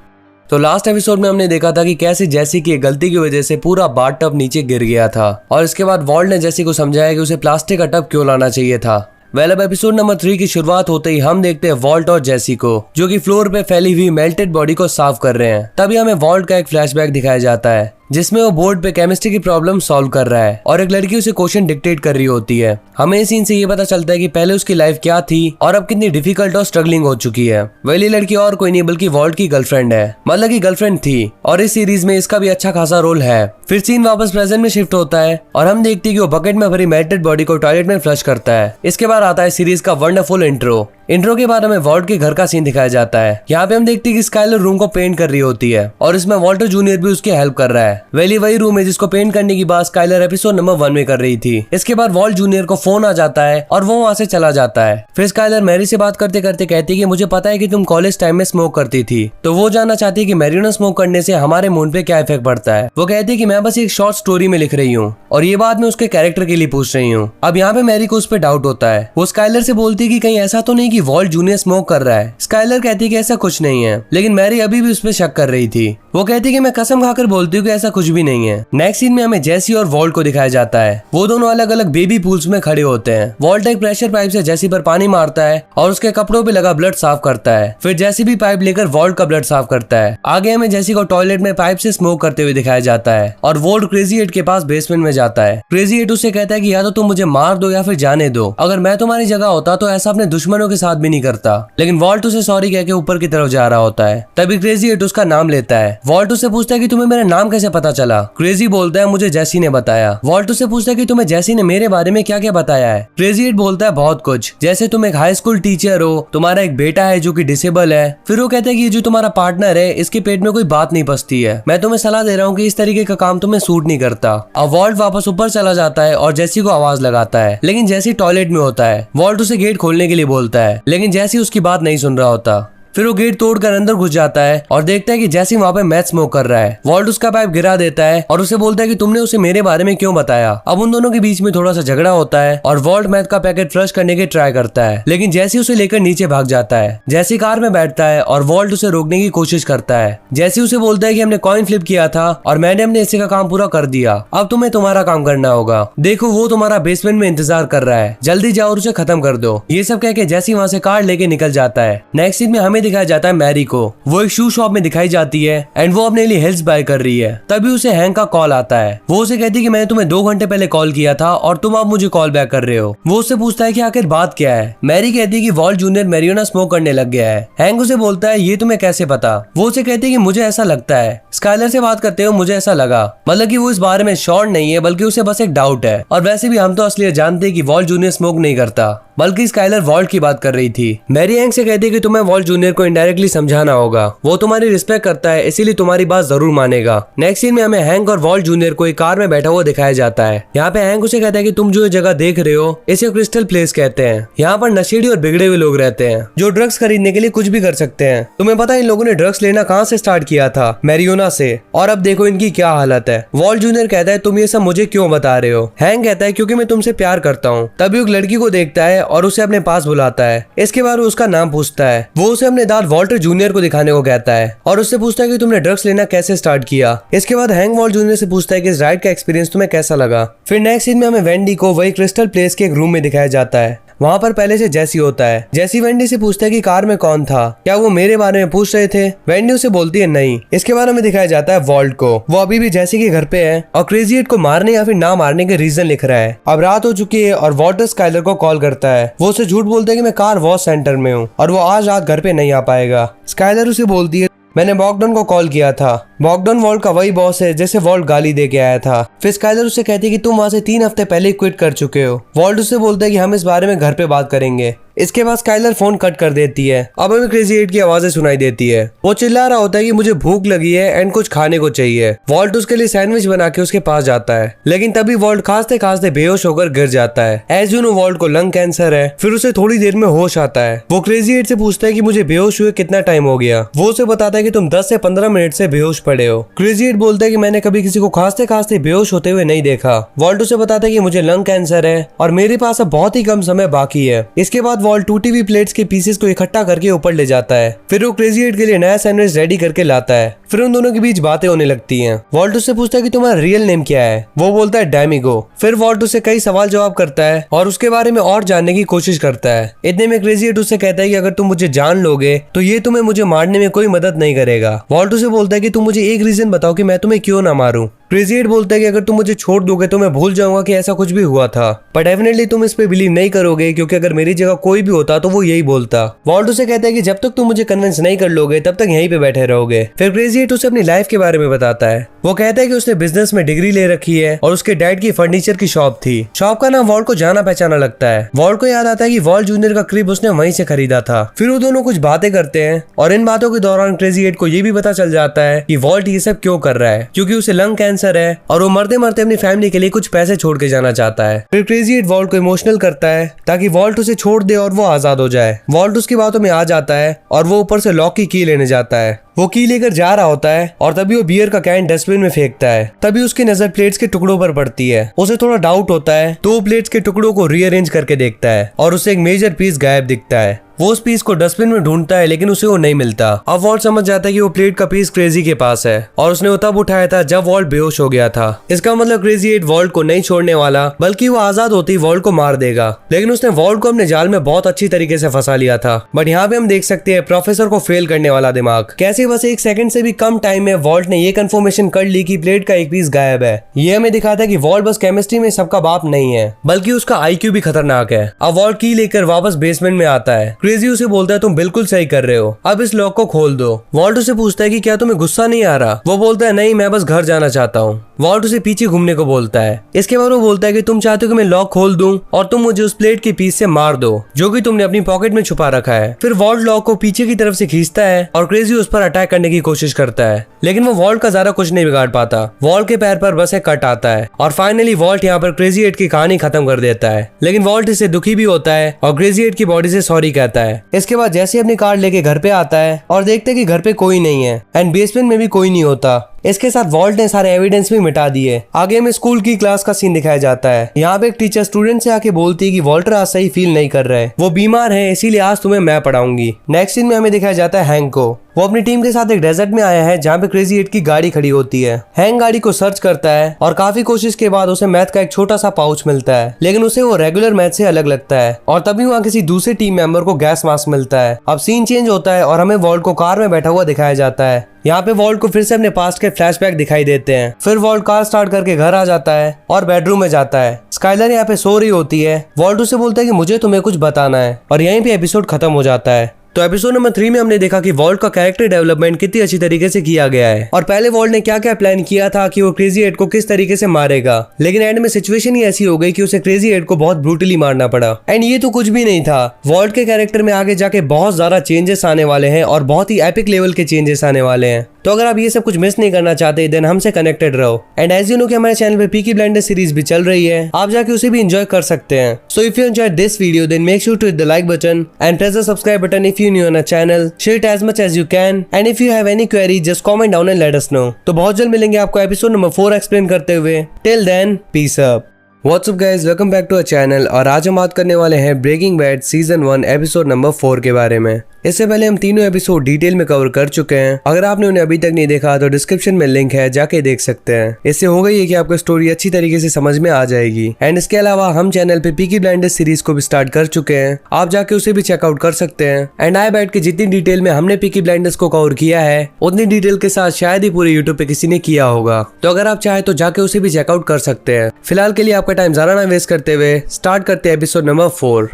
तो लास्ट एपिसोड में हमने देखा था कि कैसे जैसी की गलती की वजह से पूरा बाथ टब नीचे गिर गया था और इसके बाद वॉल्ट ने जैसी को समझाया कि उसे प्लास्टिक का टब क्यों लाना चाहिए था। वेल अब एपिसोड नंबर 3 की शुरुआत होते ही हम देखते हैं वॉल्ट और जैसी को जो कि फ्लोर पे फैली हुई मेल्टेड बॉडी को साफ कर रहे हैं। तभी हमें वॉल्ट का एक फ्लैशबैक दिखाया जाता है जिसमें वो बोर्ड पे केमिस्ट्री की प्रॉब्लम सॉल्व कर रहा है और एक लड़की उसे क्वेश्चन डिक्टेट कर रही होती है। हमें इस सीन से ये पता चलता है कि पहले उसकी लाइफ क्या थी और अब कितनी डिफिकल्ट और स्ट्रगलिंग हो चुकी है। वेल ये लड़की और कोई नहीं बल्कि वॉल्ट की गर्लफ्रेंड है, मतलब की गर्लफ्रेंड थी और इस सीरीज में इसका भी अच्छा खासा रोल है। फिर सीन वापस प्रेजेंट में शिफ्ट होता है और हम देखते हैं कि वो बकेट में भरी मेल्टेड बॉडी को टॉयलेट में फ्लश करता है। इसके बाद आता है सीरीज का वंडरफुल इंट्रो के बाद हमें वॉल्ट के घर का सीन दिखाया जाता है। यहाँ पे हम देखते हैं कि स्काइलर रूम को पेंट कर रही होती है और इसमें वॉल्टर जूनियर भी उसकी हेल्प कर रहा है। वेल वही रूम है जिसको पेंट करने की बात स्काइलर एपिसोड नंबर 1 में कर रही थी। इसके बाद वॉल्ट जूनियर को फोन आ जाता है और वो वहाँ से चला जाता है। फिर स्काइलर मैरी से बात करते करते कहती है कि मुझे पता है कि तुम कॉलेज टाइम में स्मोक करती थी, तो वो जानना चाहती है कि मैरिजुआना स्मोक करने से हमारे मूड पे क्या इफेक्ट पड़ता है। वो कहती है कि मैं बस एक शॉर्ट स्टोरी में लिख रही हूँ और ये बात मैं उसके कैरेक्टर के लिए पूछ रही हूँ। अब यहाँ पे मैरी को उस पर डाउट होता है। वो स्काइलर से बोलती है कि कहीं ऐसा तो नहीं कि कि वॉल्ट जूनियर स्मोक कर रहा है। स्काइलर कहती है कि ऐसा कुछ नहीं है, लेकिन मैरी अभी भी उस पर शक कर रही थी। वो कहती है कि मैं कसम खाकर बोलती हूँ कि ऐसा कुछ भी नहीं है। नेक्स्ट सीन में हमें जेसी और वॉल्ट को दिखाया जाता है। वो दोनों अलग अलग बेबी पूल्स में खड़े होते हैं। वॉल्ट एक प्रेशर पाइप से जेसी पर पानी मारता है और उसके कपड़ों पे लगा ब्लड साफ करता है। फिर जेसी भी पाइप लेकर वॉल्ट का ब्लड साफ करता है। आगे हमें जेसी को टॉयलेट में पाइप से स्मोक करते हुए दिखाया जाता है और वॉल्ट क्रेजी एट के पास बेसमेंट में जाता है। क्रेजी एट उससे कहता है कि या तो तुम मुझे मार दो या फिर जाने दो। अगर मैं तुम्हारी जगह होता तो ऐसा अपने दुश्मनों के साथ भी नहीं करता। लेकिन वॉल्ट उसे सॉरी कह के ऊपर की तरफ जा रहा होता है। तभी क्रेजी एट उसका नाम लेता है। वॉल्ट उससे पूछता है कि तुम्हें मेरा नाम कैसे पता चला। क्रेजी बोलता है मुझे जेसी ने बताया। वॉल्ट उससे पूछता है कि तुम्हें जेसी ने मेरे बारे में क्या क्या बताया है। क्रेजी एट बोलता है बहुत कुछ, जैसे तुम एक हाई स्कूल टीचर हो, तुम्हारा एक बेटा है जो कि डिसेबल है। फिर वो कहता है कि ये जो तुम्हारा पार्टनर है इसके पेट में कोई बात नहीं पसती है। मैं तुम्हें सलाह दे रहा हूँ कि इस तरीके का काम तुम्हें सूट नहीं करता। अब वॉल्ट वापस ऊपर चला जाता है और जेसी को आवाज लगाता है, लेकिन जेसी टॉयलेट में होता है। वॉल्ट उसे गेट खोलने के लिए बोलता है, लेकिन जेसी उसकी बात नहीं सुन रहा होता। फिर वो गेट तोड़कर अंदर घुस जाता है और देखता है कि जेसी वहाँ पे मैथ स्मोक कर रहा है। वॉल्ट उसका पाइप गिरा देता है और उसे बोलता है कि तुमने उसे मेरे बारे में क्यों बताया। अब उन दोनों के बीच में थोड़ा सा झगड़ा होता है और वॉल्ट मैथ का पैकेट फ्लश करने की ट्राई करता है, लेकिन जेसी उसे लेकर नीचे भाग जाता है। जेसी कार में बैठता है और वॉल्ट उसे रोकने की कोशिश करता है। जेसी उसे बोलता है कि हमने कॉइन फ्लिप किया था और मैंने अपने हिस्से का काम पूरा कर दिया, अब तुम्हें तुम्हारा काम करना होगा। देखो वो तुम्हारा बेसमेंट में इंतजार कर रहा है, जल्दी जाओ और उसे खत्म कर दो। ये सब कह के जेसी वहाँ से कार लेके निकल जाता है। नेक्स्ट सीन में हमें दिखाया जाता है मैरी को। वो एक शू शॉप में दिखाई जाती है एंड वो अपने लिए हिल्स बाय कर रही है। तभी उसे हैंक का कॉल आता है। वो उसे कहती है कि मैंने तुम्हें 2 घंटे पहले कॉल किया था और तुम अब मुझे कॉल बैक कर रहे हो। वो उससे पूछता है कि आखिर बात क्या है। मैरी कहती है कि वॉल्ट जूनियर मैरियोना स्मोक करने लग गया है। हैंक उसे बोलता है ये तुम्हें कैसे पता। वो उसे कहती है कि मुझे ऐसा लगता है। स्काइलर से बात करते हो मुझे ऐसा लगा, मतलब कि वो इस बारे में श्योर नहीं है, बल्कि उसे बस एक डाउट है। और वैसे भी हम तो असलियत जानते हैं कि वॉल्ट जूनियर स्मोक नहीं करता, बल्कि स्काइलर वॉल्ट की बात कर रही थी। मैरी हैंक से कहती है कि तुम्हें वॉल्ट जूनियर को इनडायरेक्टली समझाना होगा। वो तुम्हारी रिस्पेक्ट करता है, इसीलिए तुम्हारी बात जरूर मानेगा। नेक्स्ट सीन में हमें हैंक और वॉल्ट जूनियर को एक कार में बैठा हुआ दिखाया जाता है। यहाँ पे हैंक उसे कहता है कि तुम जो जगह देख रहे हो इसे क्रिस्टल प्लेस कहते हैं। यहाँ पर नशेड़ी और बिगड़े हुए लोग रहते हैं जो ड्रग्स खरीदने के लिए कुछ भी कर सकते हैं। तुम्हें पता है इन लोगों ने ड्रग्स लेना कहाँ से स्टार्ट किया था? मैरियोना से। और अब देखो इनकी क्या हालत है। वॉल्ट जूनियर कहता है तुम ये सब मुझे क्यों बता रहे हो? हैंक कहता है क्योंकि मैं तुमसे प्यार करता हूँ। तभी एक लड़की को देखता है और उसे अपने पास बुलाता है। इसके बाद वो उसका नाम पूछता है। वो उसे अपने दांत वॉल्टर जूनियर को दिखाने को कहता है और उससे पूछता है कि तुमने ड्रग्स लेना कैसे स्टार्ट किया। इसके बाद हैंक वॉल्ट जूनियर से पूछता है कि इस राइड का एक्सपीरियंस तुम्हें कैसा लगा। फिर नेक्स्ट सीन में हमें वेंडी को वही क्रिस्टल प्लेस के एक रूम में दिखाया जाता है। वहाँ पर पहले से जेसी होता है। जेसी वेंडी से पूछता है कि कार में कौन था, क्या वो मेरे बारे में पूछ रहे थे? वेंडी उसे बोलती है नहीं। इसके बारे में दिखाया जाता है वॉल्ट को। वो अभी भी जेसी के घर पे है और क्रेजी एट को मारने या फिर ना मारने के रीजन लिख रहा है। अब रात हो चुकी है और वॉल्ट स्काइलर को कॉल करता है। वो उसे झूठ बोलते है कि मैं कार वॉश सेंटर में हूँ और वो आज रात घर पे नहीं आ पाएगा। स्काइलर उसे बोलती है मैंने बॉगडन को कॉल किया था। बॉगडन वॉल्ट का वही बॉस है जैसे वॉल्ट गाली दे के आया था। फिर स्काइलर उससे कहती है कि तुम वहाँ से 3 हफ्ते पहले ही क्विट कर चुके हो। वॉल्ट उससे बोलता है कि हम इस बारे में घर पे बात करेंगे। इसके बाद स्काइलर फोन कट कर देती है। अब हमें क्रेजी एट की आवाजें सुनाई देती है। वो चिल्ला रहा होता है कि मुझे भूख लगी है एंड कुछ खाने को चाहिए। वॉल्ट उसके लिए सैंडविच बना के उसके पास जाता है, लेकिन तभी वॉल्ट खांसते खांसते बेहोश होकर गिर जाता है। एज यू नो वॉल्ट को लंग कैंसर है। फिर उसे थोड़ी देर में होश आता है। वो क्रेजी एट से पूछता है कि मुझे बेहोश हुए कितना टाइम हो गया। वो उसे बताता है कि तुम 10 से 15 मिनट से बेहोश पड़े हो। क्रेजी एट बोलता है कि मैंने कभी किसी को खांसते खांसते बेहोश होते हुए नहीं देखा। वॉल्ट उसे बताता है कि मुझे लंग कैंसर है और मेरे पास अब बहुत ही कम समय बाकी है। इसके बाद वॉल्ट टूटी हुई प्लेट्स के पीसेस को इकट्ठा करके ऊपर ले जाता है। फिर वो क्रेजी एट के लिए नया सैंडविच रेडी करके लाता है। फिर उन दोनों के बीच बातें होने लगती हैं। वॉल्ट उससे पूछता है कि तुम्हारा रियल नेम क्या है। वो बोलता है डैमिगो। फिर वॉल्ट उससे कई सवाल जवाब करता है और उसके बारे में और जानने की कोशिश करता है। इतने में क्रेजी एट उससे कहता है कि अगर तुम मुझे जान लोगे तो ये तुम्हें मुझे मारने में कोई मदद नहीं करेगा। वॉल्ट उसे बोलता है कि तुम मुझे एक रीजन बताओ कि मैं तुम्हें क्यों ना मारूं। क्रेजी एट बोलता है कि अगर तुम मुझे छोड़ दोगे तो मैं भूल जाऊंगा कि ऐसा कुछ भी हुआ था, पर डेफिनेटली तुम इस पे बिलीव नहीं करोगे क्योंकि अगर मेरी जगह कोई भी होता तो वो यही बोलता। वॉल्ट उसे कहता है कि जब तक तुम मुझे कन्विंस नहीं कर लोगे तब तक यहीं पे बैठे रहोगे। फिर क्रेजी एट उसे अपनी लाइफ के बारे में बताता है। वो कहता है कि उसने बिजनेस में डिग्री ले रखी है और उसके डैड की फर्नीचर की शॉप थी। शॉप का नाम वॉल्ट को जाना पहचाना लगता है। वॉल्ट को याद आता है कि वॉल्ट जूनियर का क्रिब उसने वहीं से खरीदा था। फिर वो दोनों कुछ बातें करते हैं और इन बातों के दौरान क्रेजी एट को ये भी पता चल जाता है कि वॉल्ट ये सब क्यों कर रहा है, क्योंकि उसे लंग कैंसर है और वो मरते मरते अपनी फैमिली के लिए कुछ पैसे छोड़ के जाना चाहता है। फिर क्रेजी एट वॉल्ट को इमोशनल करता है ताकि वॉल्ट उसे छोड़ दे और वो आजाद हो जाए। वॉल्ट उसकी बातों में आ जाता है और वो ऊपर से लॉक की लेने जाता है। वो की लेकर जा रहा होता है और तभी वो बियर का कैन डस्टबिन में फेंकता है। तभी उसकी नजर प्लेट्स के टुकड़ों पर पड़ती है। उसे थोड़ा डाउट होता है तो वो प्लेट्स के टुकड़ों को रीअरेंज करके देखता है और उसे एक मेजर पीस गायब दिखता है। वो उस पीस को डस्टबिन में ढूंढता है लेकिन उसे वो नहीं मिलता। अब वॉल्ट समझ जाता है कि वो प्लेट का पीस क्रेजी के पास है और उसने वो तब उठाया था जब वॉल्ट बेहोश हो गया था। इसका मतलब क्रेजी 8 वॉल्ट को नहीं छोड़ने वाला बल्कि वो आजाद होती वॉल्ट को मार देगा। लेकिन उसने वॉल्ट को अपने जाल में बहुत अच्छी तरीके से फंसा लिया था। बट यहाँ पे हम देख सकते हैं प्रोफेसर को फेल करने वाला दिमाग कैसे बस 1 सेकंड से भी कम टाइम में वॉल्ट ने ये कंफर्मेशन कर ली कि प्लेट का एक पीस गायब है। ये हमें दिखाता है कि वॉल्ट बस केमिस्ट्री में सबका बाप नहीं है बल्कि उसका IQ भी खतरनाक है। अब वॉल्ट की लेकर वापस बेसमेंट में आता है। क्रेजी उसे बोलता है तुम बिल्कुल सही कर रहे हो, अब इस लॉक को खोल दो। वॉल्ट उसे पूछता है कि क्या तुम्हें गुस्सा नहीं आ रहा। वो बोलता है नहीं, मैं बस घर जाना चाहता हूँ। वॉल्ट उसे पीछे घूमने को बोलता है। इसके बाद वो बोलता है कि तुम चाहते हो कि मैं लॉक खोल दूं और तुम मुझे उस प्लेट के पीस से मार दो जो कि तुमने अपनी पॉकेट में छुपा रखा है। फिर वॉल्ट लॉक को पीछे की तरफ से खींचता है और क्रेजी उस पर अटैक करने की कोशिश करता है लेकिन वो वॉल्ट का ज्यादा कुछ नहीं बिगाड़ पाता। वॉल्ट के पैर पर बस एक कट आता है और फाइनली वॉल्ट यहाँ पर क्रेजी 8 की कहानी खत्म कर देता है। लेकिन वॉल्ट इससे दुखी भी होता है और क्रेजी 8 की बॉडी से सॉरी कहता है। इसके बाद जैसे अपनी कार लेके घर पे आता है और देखते कि घर पे कोई नहीं है एंड बेसमेंट में भी कोई नहीं होता। इसके साथ वॉल्ट ने सारे एविडेंस भी मिटा दिए। आगे हमें स्कूल की क्लास का सीन दिखाया जाता है। यहाँ पे एक टीचर स्टूडेंट से आके बोलती है कि वॉल्टर आज सही फील नहीं कर रहे, वो बीमार है, इसीलिए आज तुम्हें मैं पढ़ाऊंगी। नेक्स्ट सीन में हमें दिखाया जाता है हैंक को। वो अपनी टीम के साथ एक डेजर्ट में आया है जहाँ पे क्रेजी 8 की गाड़ी खड़ी होती है। हैंक गाड़ी को सर्च करता है और काफी कोशिश के बाद उसे मैथ का एक छोटा सा पाउच मिलता है लेकिन उसे वो रेगुलर मैथ से अलग लगता है और तभी वहाँ किसी दूसरे टीम मेंबर को गैस मास्क मिलता है। अब सीन चेंज होता है और हमें वॉल्ट को कार में बैठा हुआ दिखाया जाता है। यहाँ पे वॉल्ट को फिर से अपने पास्ट के फ्लैशबैक दिखाई देते हैं। फिर वॉल्ट कार स्टार्ट करके घर आ जाता है और बेडरूम में जाता है। स्काइलर यहाँ पे सो रही होती है। वॉल्ट उसे बोलता है कि मुझे तुम्हें कुछ बताना है और यहीं पे एपिसोड खत्म हो जाता है। तो एपिसोड नंबर 3 में हमने देखा कि वॉल्ट का कैरेक्टर डेवलपमेंट कितनी अच्छी तरीके से किया गया है और पहले वॉल्ट ने क्या क्या प्लान किया था कि वो क्रेजी 8 को किस तरीके से मारेगा, लेकिन एंड में सिचुएशन ही ऐसी हो गई कि उसे क्रेजी 8 को बहुत ब्रूटली मारना पड़ा। एंड ये तो कुछ भी नहीं था, वॉल्ट के कैरेक्टर में आगे जाके बहुत ज्यादा चेंजेस आने वाले हैं और बहुत ही एपिक लेवल के चेंजेस आने वाले हैं। तो अगर आप ये सब कुछ मिस नहीं करना चाहते देन हमसे कनेक्टेड रहो। एंड एज यू नो कि हमारे चैनल पे पीकी ब्लाइंडर्स सीरीज भी चल रही है, आप जाके उसे भी एंजॉय कर सकते हैं। So if you enjoyed this video then make sure to hit the like button and press the subscribe button if you new on our channel. Share it as much as you can and if you have any query just comment down and let us know. तो बहुत जल्द मिलेंगे आपको episode number 4 explain करते हुए। Till then peace up. What's up guys, welcome back to our channel और आज हम बात करने वाले हैं Breaking Bad season 1 episode number 4 के बारे में। इससे पहले हम तीनों एपिसोड डिटेल में कवर कर चुके हैं। अगर आपने उन्हें अभी तक नहीं देखा तो डिस्क्रिप्शन में लिंक है, जाके देख सकते हैं। इससे होगा ये कि आपको स्टोरी अच्छी तरीके से समझ में आ जाएगी। एंड इसके अलावा हम चैनल पे पीकी ब्लाइंडर्स सीरीज को भी स्टार्ट कर चुके हैं, आप जाके उसे भी चेकआउट कर सकते हैं। एंड आई बैठ के जितनी डिटेल में हमने पीकी ब्लाइंडर्स को कवर किया है उतनी डिटेल के साथ शायद ही पूरे यूट्यूब पे किसी ने किया होगा। तो अगर आप चाहे तो जाके उसे भी चेकआउट कर सकते हैं। फिलहाल के लिए आपका टाइम ज्यादा ना वेस्ट करते हुए स्टार्ट करते हैं एपिसोड नंबर 4।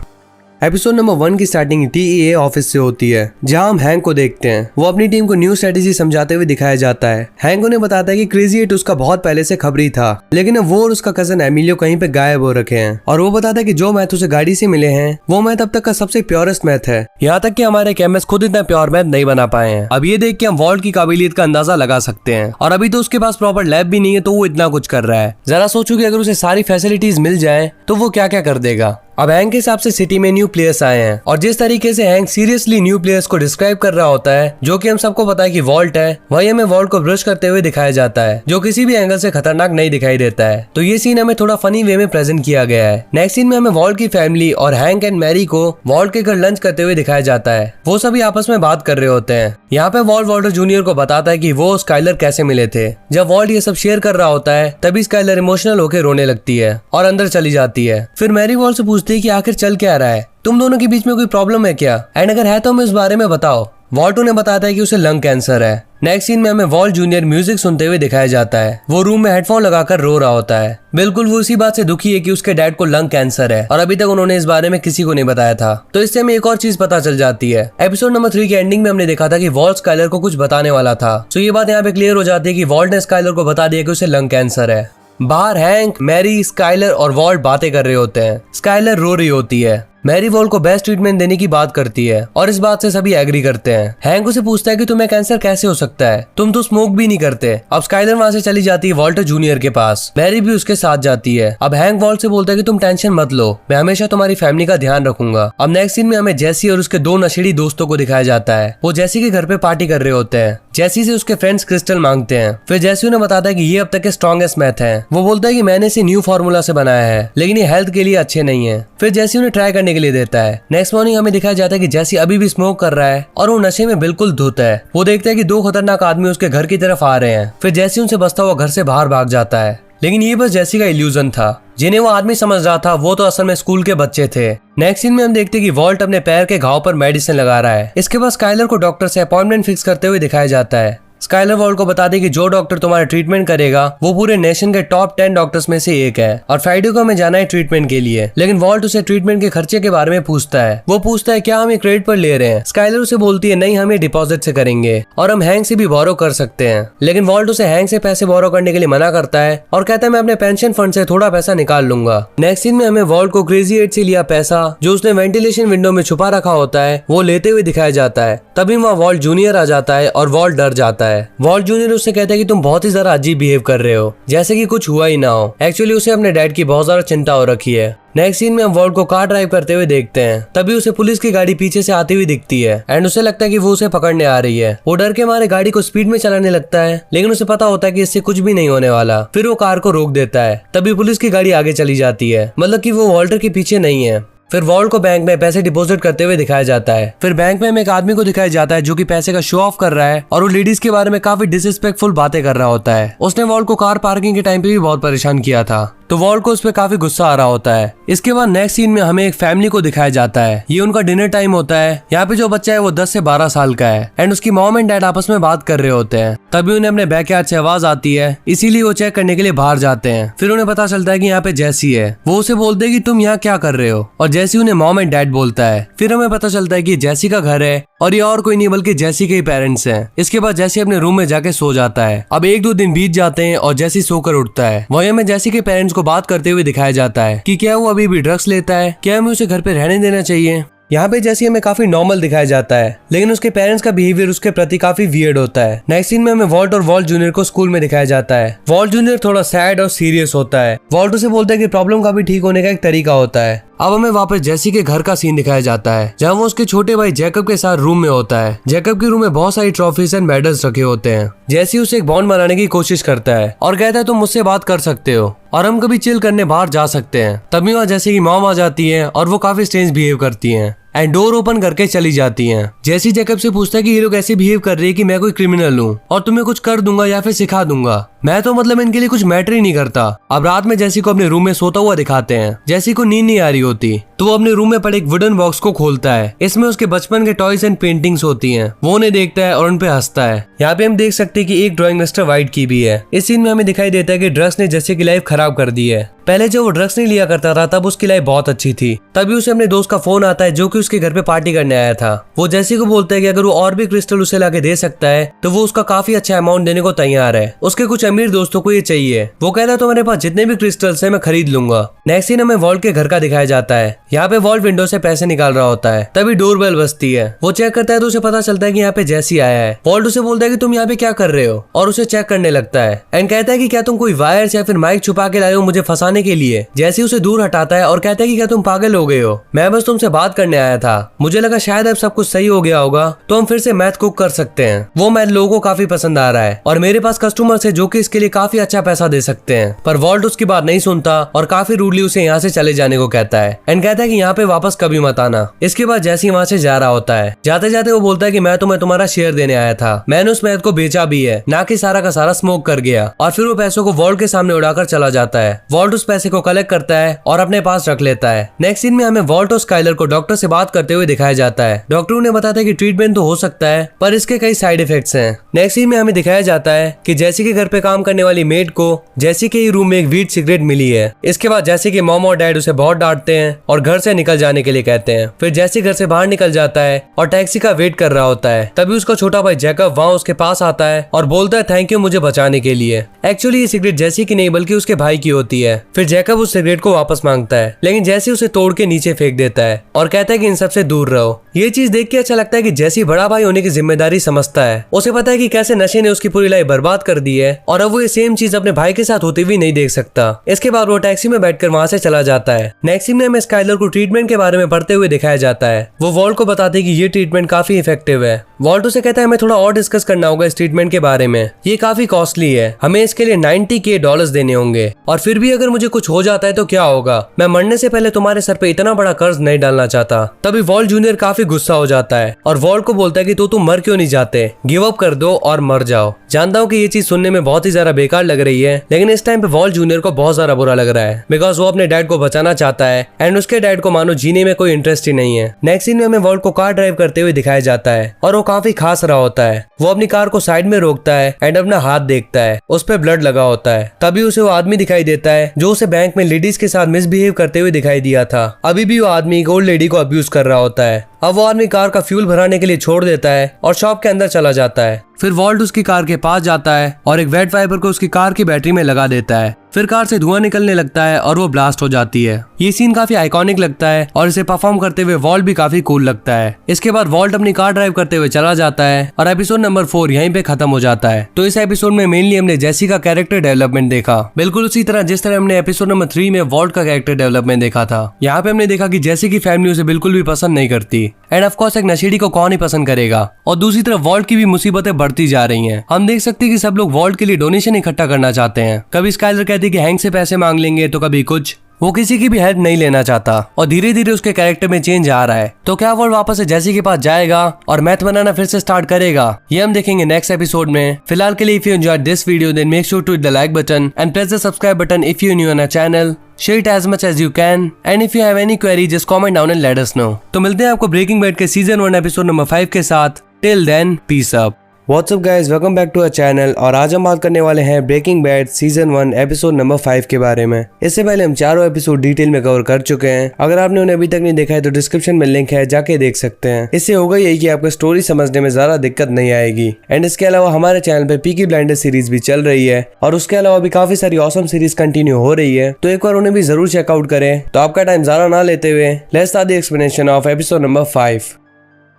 एपिसोड नंबर 1 की स्टार्टिंग TEA ऑफिस से होती है जहां हम हैंक को देखते हैं। वो अपनी टीम को न्यू स्ट्रेटेजी समझाते हुए दिखाया जाता है। हैंक उन्हें बताता है कि क्रेजी 8 उसका बहुत पहले से खबरी था लेकिन अब वो और उसका कजन एमिलियो कहीं पे गायब हो रखे हैं और वो बताता है कि जो मैथ उसे गाड़ी से मिले हैं वो मैथ अब तक का सबसे प्योरेस्ट मैथ है। यहाँ तक कि हमारे केमिस्ट खुद इतना प्योर मैथ नहीं बना पाए हैं। अब ये देख के हम वॉल्ट की काबिलियत का अंदाजा लगा सकते हैं और अभी तो उसके पास प्रॉपर लैब भी नहीं है तो वो इतना कुछ कर रहा है। जरा सोचो कि अगर उसे सारी फैसिलिटीज मिल जाए तो वो क्या क्या कर देगा। अब हैंक के हिसाब से सिटी में न्यू प्लेयर्स आए हैं और जिस तरीके से हैंक सीरियसली न्यू प्लेयर्स को डिस्क्राइब कर रहा होता है जो कि हम सबको पता है कि वॉल्ट है, वही हमें वॉल्ट को ब्रश करते हुए दिखाया जाता है जो किसी भी एंगल से खतरनाक नहीं दिखाई देता है। तो ये सीन हमें थोड़ा फनी वे में प्रेजेंट किया गया है। नेक्स्ट सीन में हमें वॉल्ट की फैमिली और हैंक एंड मैरी को वॉल्ट के घर लंच करते हुए दिखाया जाता है। वो सभी आपस में बात कर रहे होते हैं। यहाँ पे वॉल्ट वॉल्टर जूनियर को बताता है कि वो स्काइलर कैसे मिले थे। जब वॉल्ट ये सब शेयर कर रहा होता है तभी स्काइलर इमोशनल होकर रोने लगती है और अंदर चली जाती है। फिर मैरी वॉल्ट से पूछती है कि आखिर चल क्या रहा है, तुम दोनों के बीच में कोई प्रॉब्लम है क्या, एंड अगर है तो हमें उस बारे में बताओ। वॉल्ट उन्हें बताता है कि उसे लंग कैंसर है। नेक्स्ट सीन में हमें वॉल्ट जूनियर म्यूजिक सुनते हुए दिखाया जाता है। वो रूम में हेडफोन लगाकर रो रहा होता है। बिल्कुल वो इसी बात से दुखी है कि उसके डैड को लंग कैंसर है और अभी तक उन्होंने इस बारे में किसी को नहीं बताया था। तो इससे हमें एक और चीज पता चल जाती है। एपिसोड नंबर 3 की एंडिंग में हमने देखा था कि वॉल्ट स्काइलर को कुछ बताने वाला था। तो ये बात यहाँ पे क्लियर हो जाती है कि वॉल्ट ने स्काइलर को बता दिया कि उसे लंग कैंसर है। बाहर हैंक, मैरी, स्काइलर और वॉल्ट बातें कर रहे होते हैं। स्काइलर रो रही होती है। मैरी वॉल्ट को बेस्ट ट्रीटमेंट देने की बात करती है और इस बात से सभी एग्री करते हैं। हैंक उसे पूछता है कि तुम्हें कैंसर कैसे हो सकता है, तुम तो स्मोक भी नहीं करते। अब स्काइलर वहाँ से चली जाती है वॉल्टर जूनियर के पास। मैरी भी उसके साथ जाती है। अब हैंक वॉल्ट से बोलता है कि तुम टेंशन मत लो, मैं हमेशा तुम्हारी फैमिली का ध्यान रखूंगा। अब नेक्स्ट सीन में हमें जेसी और उसके 2 नशेड़ी दोस्तों को दिखाया जाता है। वो जेसी के घर पे पार्टी कर रहे होते हैं। जैसी से उसके फ्रेंड्स क्रिस्टल मांगते हैं। फिर जैसी उन्हें बताता है कि ये अब तक के स्ट्रॉन्गेस्ट मैथ है। वो बोलता है कि मैंने इसे न्यू फार्मूला से बनाया है, लेकिन ये हेल्थ के लिए अच्छे नहीं है। फिर जैसी उन्हें ट्राई करने के लिए देता है। नेक्स्ट मॉर्निंग हमें दिखाया जाता है कि जैसी अभी भी स्मोक कर रहा है और वो नशे में बिल्कुल धुत है। वो देखता है कि 2 खतरनाक आदमी उसके घर की तरफ आ रहे हैं। फिर जैसी उनसे बचता हुआ घर से बाहर भाग जाता है, लेकिन ये बस जैसी का इल्यूजन था। जिन्हें वो आदमी समझ रहा था वो तो असल में स्कूल के बच्चे थे। नेक्स्ट सीन में हम देखते हैं कि वॉल्ट अपने पैर के घाव पर मेडिसिन लगा रहा है। इसके बाद स्काइलर को डॉक्टर से अपॉइंटमेंट फिक्स करते हुए दिखाया जाता है। स्काइलर वॉल्ट को बता दे कि जो डॉक्टर तुम्हारा ट्रीटमेंट करेगा वो पूरे नेशन के टॉप 10 डॉक्टर्स में से एक है और फ्राइडे को हमें जाना है ट्रीटमेंट के लिए। लेकिन वॉल्ट उसे ट्रीटमेंट के खर्चे के बारे में पूछता है। वो पूछता है क्या हम ये क्रेडिट पर ले रहे हैं। स्काइलर उसे बोलती है नहीं, हम ये डिपॉजिट से करेंगे और हम हैंक से भी बोरो कर सकते हैं। लेकिन वॉल्ट उसे हैंक से पैसे बोरो करने के लिए मना करता है और कहता है मैं अपने पेंशन फंड से थोड़ा पैसा निकाल लूंगा। नेक्स्ट सीन में हमें वॉल्ट को क्रेजी 8 से लिया पैसा जो उसने वेंटिलेशन विंडो में छुपा रखा होता है वो लेते हुए दिखाया जाता है। तभी वहाँ वॉल्ट जूनियर आ जाता है और वॉल्ट डर जाता है। वॉल्ट जूनियर उससे कहता है कि तुम बहुत ही ज्यादा अजीब बिहेव कर रहे हो, जैसे कि कुछ हुआ ही ना हो। एक्चुअली उसे अपने डैड की बहुत ज्यादा चिंता हो रखी है। नेक्स्ट सीन में हम वॉल्ट को कार ड्राइव करते हुए देखते हैं। तभी उसे पुलिस की गाड़ी पीछे से आती हुई दिखती है एंड उसे लगता है कि वो उसे पकड़ने आ रही है। वो डर के मारे गाड़ी को स्पीड में चलाने लगता है, लेकिन उसे पता होता है कि इससे कुछ भी नहीं होने वाला। फिर वो कार को रोक देता है। तभी पुलिस की गाड़ी आगे चली जाती है, मतलब कि वो वॉल्टर के पीछे नहीं है। फिर वॉल्ट को बैंक में पैसे डिपॉजिट करते हुए दिखाया जाता है। फिर बैंक में हमें एक आदमी को दिखाया जाता है जो कि पैसे का शो ऑफ कर रहा है और वो लेडीज के बारे में काफी डिसरिस्पेक्टफुल बातें कर रहा होता है। उसने वॉल्ट को कार पार्किंग के टाइम पे भी बहुत परेशान किया था, तो वॉल्ट को उस पर काफी गुस्सा आ रहा होता है। इसके बाद नेक्स्ट सीन में हमें एक फैमिली को दिखाया जाता है। ये उनका डिनर टाइम होता है। यहाँ पे जो बच्चा है वो 10 से 12 साल का है एंड उसकी मॉम एंड डैड आपस में बात कर रहे होते हैं। तभी उन्हें अपने बैकयार्ड से आवाज आती है, इसीलिए वो चेक करने के लिए बाहर जाते हैं। फिर उन्हें पता चलता है कि यहाँ पे जैसी है। वो उसे बोलते हैं कि तुम यहाँ क्या कर रहे हो, और जैसी उन्हें मॉम एंड डैड बोलता है। फिर हमें पता चलता है कि जैसी का घर है और ये और कोई नहीं बल्कि जैसी के ही पेरेंट्स हैं। इसके बाद जैसी अपने रूम में जाके सो जाता है। अब 1-2 दिन बीत जाते हैं और जैसी सोकर उठता है। वहीं हमें जैसी के पेरेंट्स को बात करते हुए दिखाया जाता है कि क्या वो अभी भी ड्रग्स लेता है, क्या हमें उसे घर पे रहने देना चाहिए। यहाँ पे जैसी हमें काफी नॉर्मल दिखाया जाता है, लेकिन उसके पेरेंट्स का बिहेवियर उसके प्रति काफी वियर्ड होता है। नेक्स्ट सीन में हमें वॉल्ट और वॉल्ट जूनियर को स्कूल में दिखाया जाता है। वॉल्ट जूनियर थोड़ा सैड और सीरियस होता है। वॉल्ट उसे बोलता है कि प्रॉब्लम का भी ठीक होने का एक तरीका होता है। अब हमें वापस जैसी के घर का सीन दिखाया जाता है, जहाँ वो उसके छोटे भाई जैकब के साथ रूम में होता है। जैकब के रूम में बहुत सारी ट्रॉफीज एंड मेडल्स रखे होते हैं। जैसी उसे एक बॉन्ड बनाने की कोशिश करता है और कहता है तुम मुझसे बात कर सकते हो और हम कभी चिल करने बाहर जा सकते हैं। तभी वहाँ जैसी की मॉम आ जाती है और वो काफी स्ट्रेंज बिहेव करती है एंड डोर ओपन करके चली जाती हैं। जैसी जैकब से पूछता है कि ये लोग ऐसे बिहेव कर रही है कि मैं कोई क्रिमिनल हूँ और तुम्हें कुछ कर दूंगा या फिर सिखा दूंगा। मैं तो मतलब इनके लिए कुछ मैटर ही नहीं करता। अब रात में जैसी को अपने रूम में सोता हुआ दिखाते हैं। जैसी को नींद नहीं आ रही होती तो वो अपने रूम में पड़े एक वुडन बॉक्स को खोलता है। इसमें उसके बचपन के टॉयज एंड पेंटिंग्स होती हैं। वो उन्हें देखता है और उन पे हंसता है। यहाँ पे हम देख सकते हैं कि एक ड्राइंग मिस्टर वाइट की भी है। इस सीन में हमें दिखाई देता है कि ड्रग्स ने जैसी की लाइफ खराब कर दी है। पहले जब वो ड्रग्स नहीं लिया करता था तब उसकी लाइफ बहुत अच्छी थी। तभी उसे अपने दोस्त का फोन आता है जो कि उसके घर पे पार्टी करने आया था। वो जैसी को बोलता है कि अगर वो और भी क्रिस्टल उसे लाके दे सकता है तो वो उसका काफी अच्छा अमाउंट देने को तैयार है। उसके कुछ अमीर दोस्तों को ये चाहिए। वो कहता है तुम्हारे पास जितने भी क्रिस्टल्स हैं मैं खरीद लूंगा। नेक्स्ट सीन हमें वॉल्ट के घर का दिखाया जाता है। यहाँ पे वॉल्ट विंडो से पैसे निकाल रहा होता है। तभी डोरबेल बजती है। वो चेक करता है तो उसे पता चलता है कि यहाँ पे जैसी आया है। वॉल्ट उसे बोलता है कि तुम यहाँ पे क्या कर रहे हो और उसे चेक करने लगता है एंड कहता है कि क्या तुम कोई वायर्स या फिर माइक छुपा के लाए हो मुझे फंसाने के लिए। जैसी उसे दूर हटाता है और कहता है कि क्या तुम पागल हो गए हो, मैं बस तुमसे बात करने आया था। मुझे लगा शायद अब सब कुछ सही हो गया होगा तो हम फिर से मैथ कुक कर सकते हैं। वो मैथ लोगों को काफी पसंद आ रहा है और मेरे पास कस्टमर्स है जो कि इसके लिए काफी अच्छा पैसा दे सकते हैं। पर वॉल्ट उसकी बात नहीं सुनता और काफी रूडली उसे यहाँ से चले जाने को कहता है एंड कहता है कि यहाँ पे वापस कभी मत आना। इसके बाद जैसी वहाँ से जा रहा होता है। जाते जाते वो बोलता है कि मैं तुम्हें तुम्हारा शेयर देने आया था, मैंने उस मैथ को बेचा भी है, ना कि सारा का सारा स्मोक कर गया। और फिर वो पैसों को वॉल्ट के सामने उड़ाकर चला जाता है। वॉल्ट उस पैसे को कलेक्ट करता है और अपने पास रख लेता है। नेक्स्ट सीन में हमें वॉल्ट और स्काइलर को डॉक्टर से बात करते हुए दिखाया जाता है। डॉक्टर उन्हें बताता है कि ट्रीटमेंट तो हो सकता है पर इसके कई साइड इफेक्ट्स हैं। नेक्स्ट सीन में हमें दिखाया जाता है कि जैसी के घर पे काम करने वाली मेड को जैसी के ही रूम में एक वीट सिगरेट मिली है। इसके बाद जैसी के मॉम और डैड उसे बहुत डांटते हैं और घर से निकल जाने के लिए कहते हैं। फिर जैसी घर से बाहर निकल जाता है और टैक्सी का वेट कर रहा होता है। तभी उसका छोटा भाई जैकब वहाँ उसके पास आता है और बोलता है थैंक यू मुझे बचाने के लिए। एक्चुअली ये सिगरेट जैसी की नहीं बल्कि उसके भाई की होती है। फिर जैकब उस सिगरेट को वापस मांगता है लेकिन जैसी उसे तोड़ के नीचे फेंक देता है और कहता है कि इन सबसे दूर रहो। ये चीज देख के अच्छा लगता है कि जैसी बड़ा भाई होने की जिम्मेदारी समझता है। उसे पता है कि कैसे नशे ने उसकी पूरी लाइफ बर्बाद कर दी है और अब वो ये सेम चीज अपने भाई के साथ होती हुई नहीं देख सकता। इसके बाद वो टैक्सी में बैठकर वहाँ से चला जाता है। नेक्स्ट सीन में हमें स्काइलर को ट्रीटमेंट के बारे में पढ़ते हुए दिखाया जाता है। वो वॉल्ट को बताते कि ये ट्रीटमेंट काफी इफेक्टिव है। वॉल्ट उसे कहता है हमें थोड़ा और डिस्कस करना होगा इस ट्रीटमेंट के बारे में, ये काफी कॉस्टली है, हमें इसके लिए $90,000 देने होंगे और फिर भी अगर मुझे कुछ हो जाता है तो क्या होगा, मैं मरने से पहले तुम्हारे सर पे इतना बड़ा कर्ज नहीं डालना चाहता। तभी वॉल्ट जूनियर काफी गुस्सा हो जाता है और वॉल्ट को बोलता है कि तुम मर क्यों नहीं जाते, गिव अप कर दो और मर जाओ। जानता हूँ कि ये चीज सुनने में बहुत ही ज्यादा बेकार लग रही है, लेकिन इस टाइम पे वॉल्ट जूनियर को बहुत ज्यादा बुरा लग रहा है बिकॉज वो अपने डैड को बचाना चाहता है एंड उसके डैड को मानो जीने में कोई इंटरेस्ट ही नहीं है। नेक्स्ट सीन में हमें वॉल्ट को कार ड्राइव करते हुए दिखाया जाता है और वो काफी खास रहा होता है। वो अपनी कार को साइड में रोकता है एंड अपना हाथ देखता है, उस पर ब्लड लगा होता है। तभी उसे वो आदमी दिखाई देता है जो उसे बैंक में लेडीज के साथ मिसबिहेव करते हुए दिखाई दिया था। अभी भी वो आदमी एक ओल्ड लेडी को अब्यूज कर रहा होता है। अब वो आदमी कार का फ्यूल भराने के लिए छोड़ देता है और शॉप के अंदर चला जाता है। फिर वॉल्ट उसकी कार के पास जाता है और एक वेट वाइपर को उसकी कार की बैटरी में लगा देता है। फिर कार से धुआं निकलने लगता है और वो ब्लास्ट हो जाती है। ये सीन काफी आइकॉनिक लगता है और इसे परफॉर्म करते हुए वॉल्ट भी काफी कूल लगता है। इसके बाद वॉल्ट अपनी कार ड्राइव करते हुए चला जाता है और एपिसोड नंबर 4 यहीं पे खत्म हो जाता है। तो इस एपिसोड में मेनली हमने जेसी का कैरेक्टर डेवलपमेंट देखा, बिल्कुल उसी तरह जिस तरह हमने एपिसोड नंबर 3 में वॉल्ट का कैरेक्टर डेवलपमेंट देखा था। यहाँ पे हमने देखा कि जेसी की फैमिली उसे बिल्कुल भी पसंद नहीं करती एंड ऑफ कोर्स एक नशेड़ी को कौन ही पसंद करेगा। और दूसरी तरफ वॉल्ट की भी मुसीबतें बढ़ती जा रही हैं। हम देख सकते हैं कि सब लोग वॉल्ट के लिए डोनेशन इकट्ठा करना चाहते हैं। कभी स्काइलर कहती है कि हैंक से पैसे मांग लेंगे, तो कभी कुछ। वो किसी की भी हेल्प नहीं लेना चाहता और धीरे धीरे उसके कैरेक्टर में चेंज आ रहा है। तो क्या वॉल्ट वापस से जेसी के पास जाएगा और मैथ बनाना फिर से स्टार्ट करेगा, ये हम देखेंगे नेक्स्ट एपिसोड में। फिलहाल के लिए if you enjoyed this video then make sure to hit the like button and press the subscribe button if you new on our channel. Share it as much as you can and if you have any query just comment down and let us know। तो मिलते हैं आपको Breaking Bad के season 1 episode number 5 के साथ। Till then peace up. What's up guys, welcome back to our channel और आज हम बात करने वाले हैं Breaking Bad season 1 episode number 5 के बारे में। इससे पहले हम चारों एपिसोड डिटेल में कवर कर चुके हैं। अगर आपने उन्हें अभी तक नहीं देखा है तो डिस्क्रिप्शन में लिंक है, जाके देख सकते हैं। इससे होगा यही कि आपको स्टोरी समझने में ज्यादा दिक्कत नहीं आएगी। एंड इसके अलावा हमारे चैनल पे पीकी ब्लाइंडर्स सीरीज भी चल रही है और उसके अलावा भी काफी सारी ऑसम सीरीज कंटिन्यू हो रही है, तो एक बार उन्हें भी जरूर चेकआउट करें। तो आपका टाइम ज्यादा ना लेते हुए let's start the explanation of episode number 5।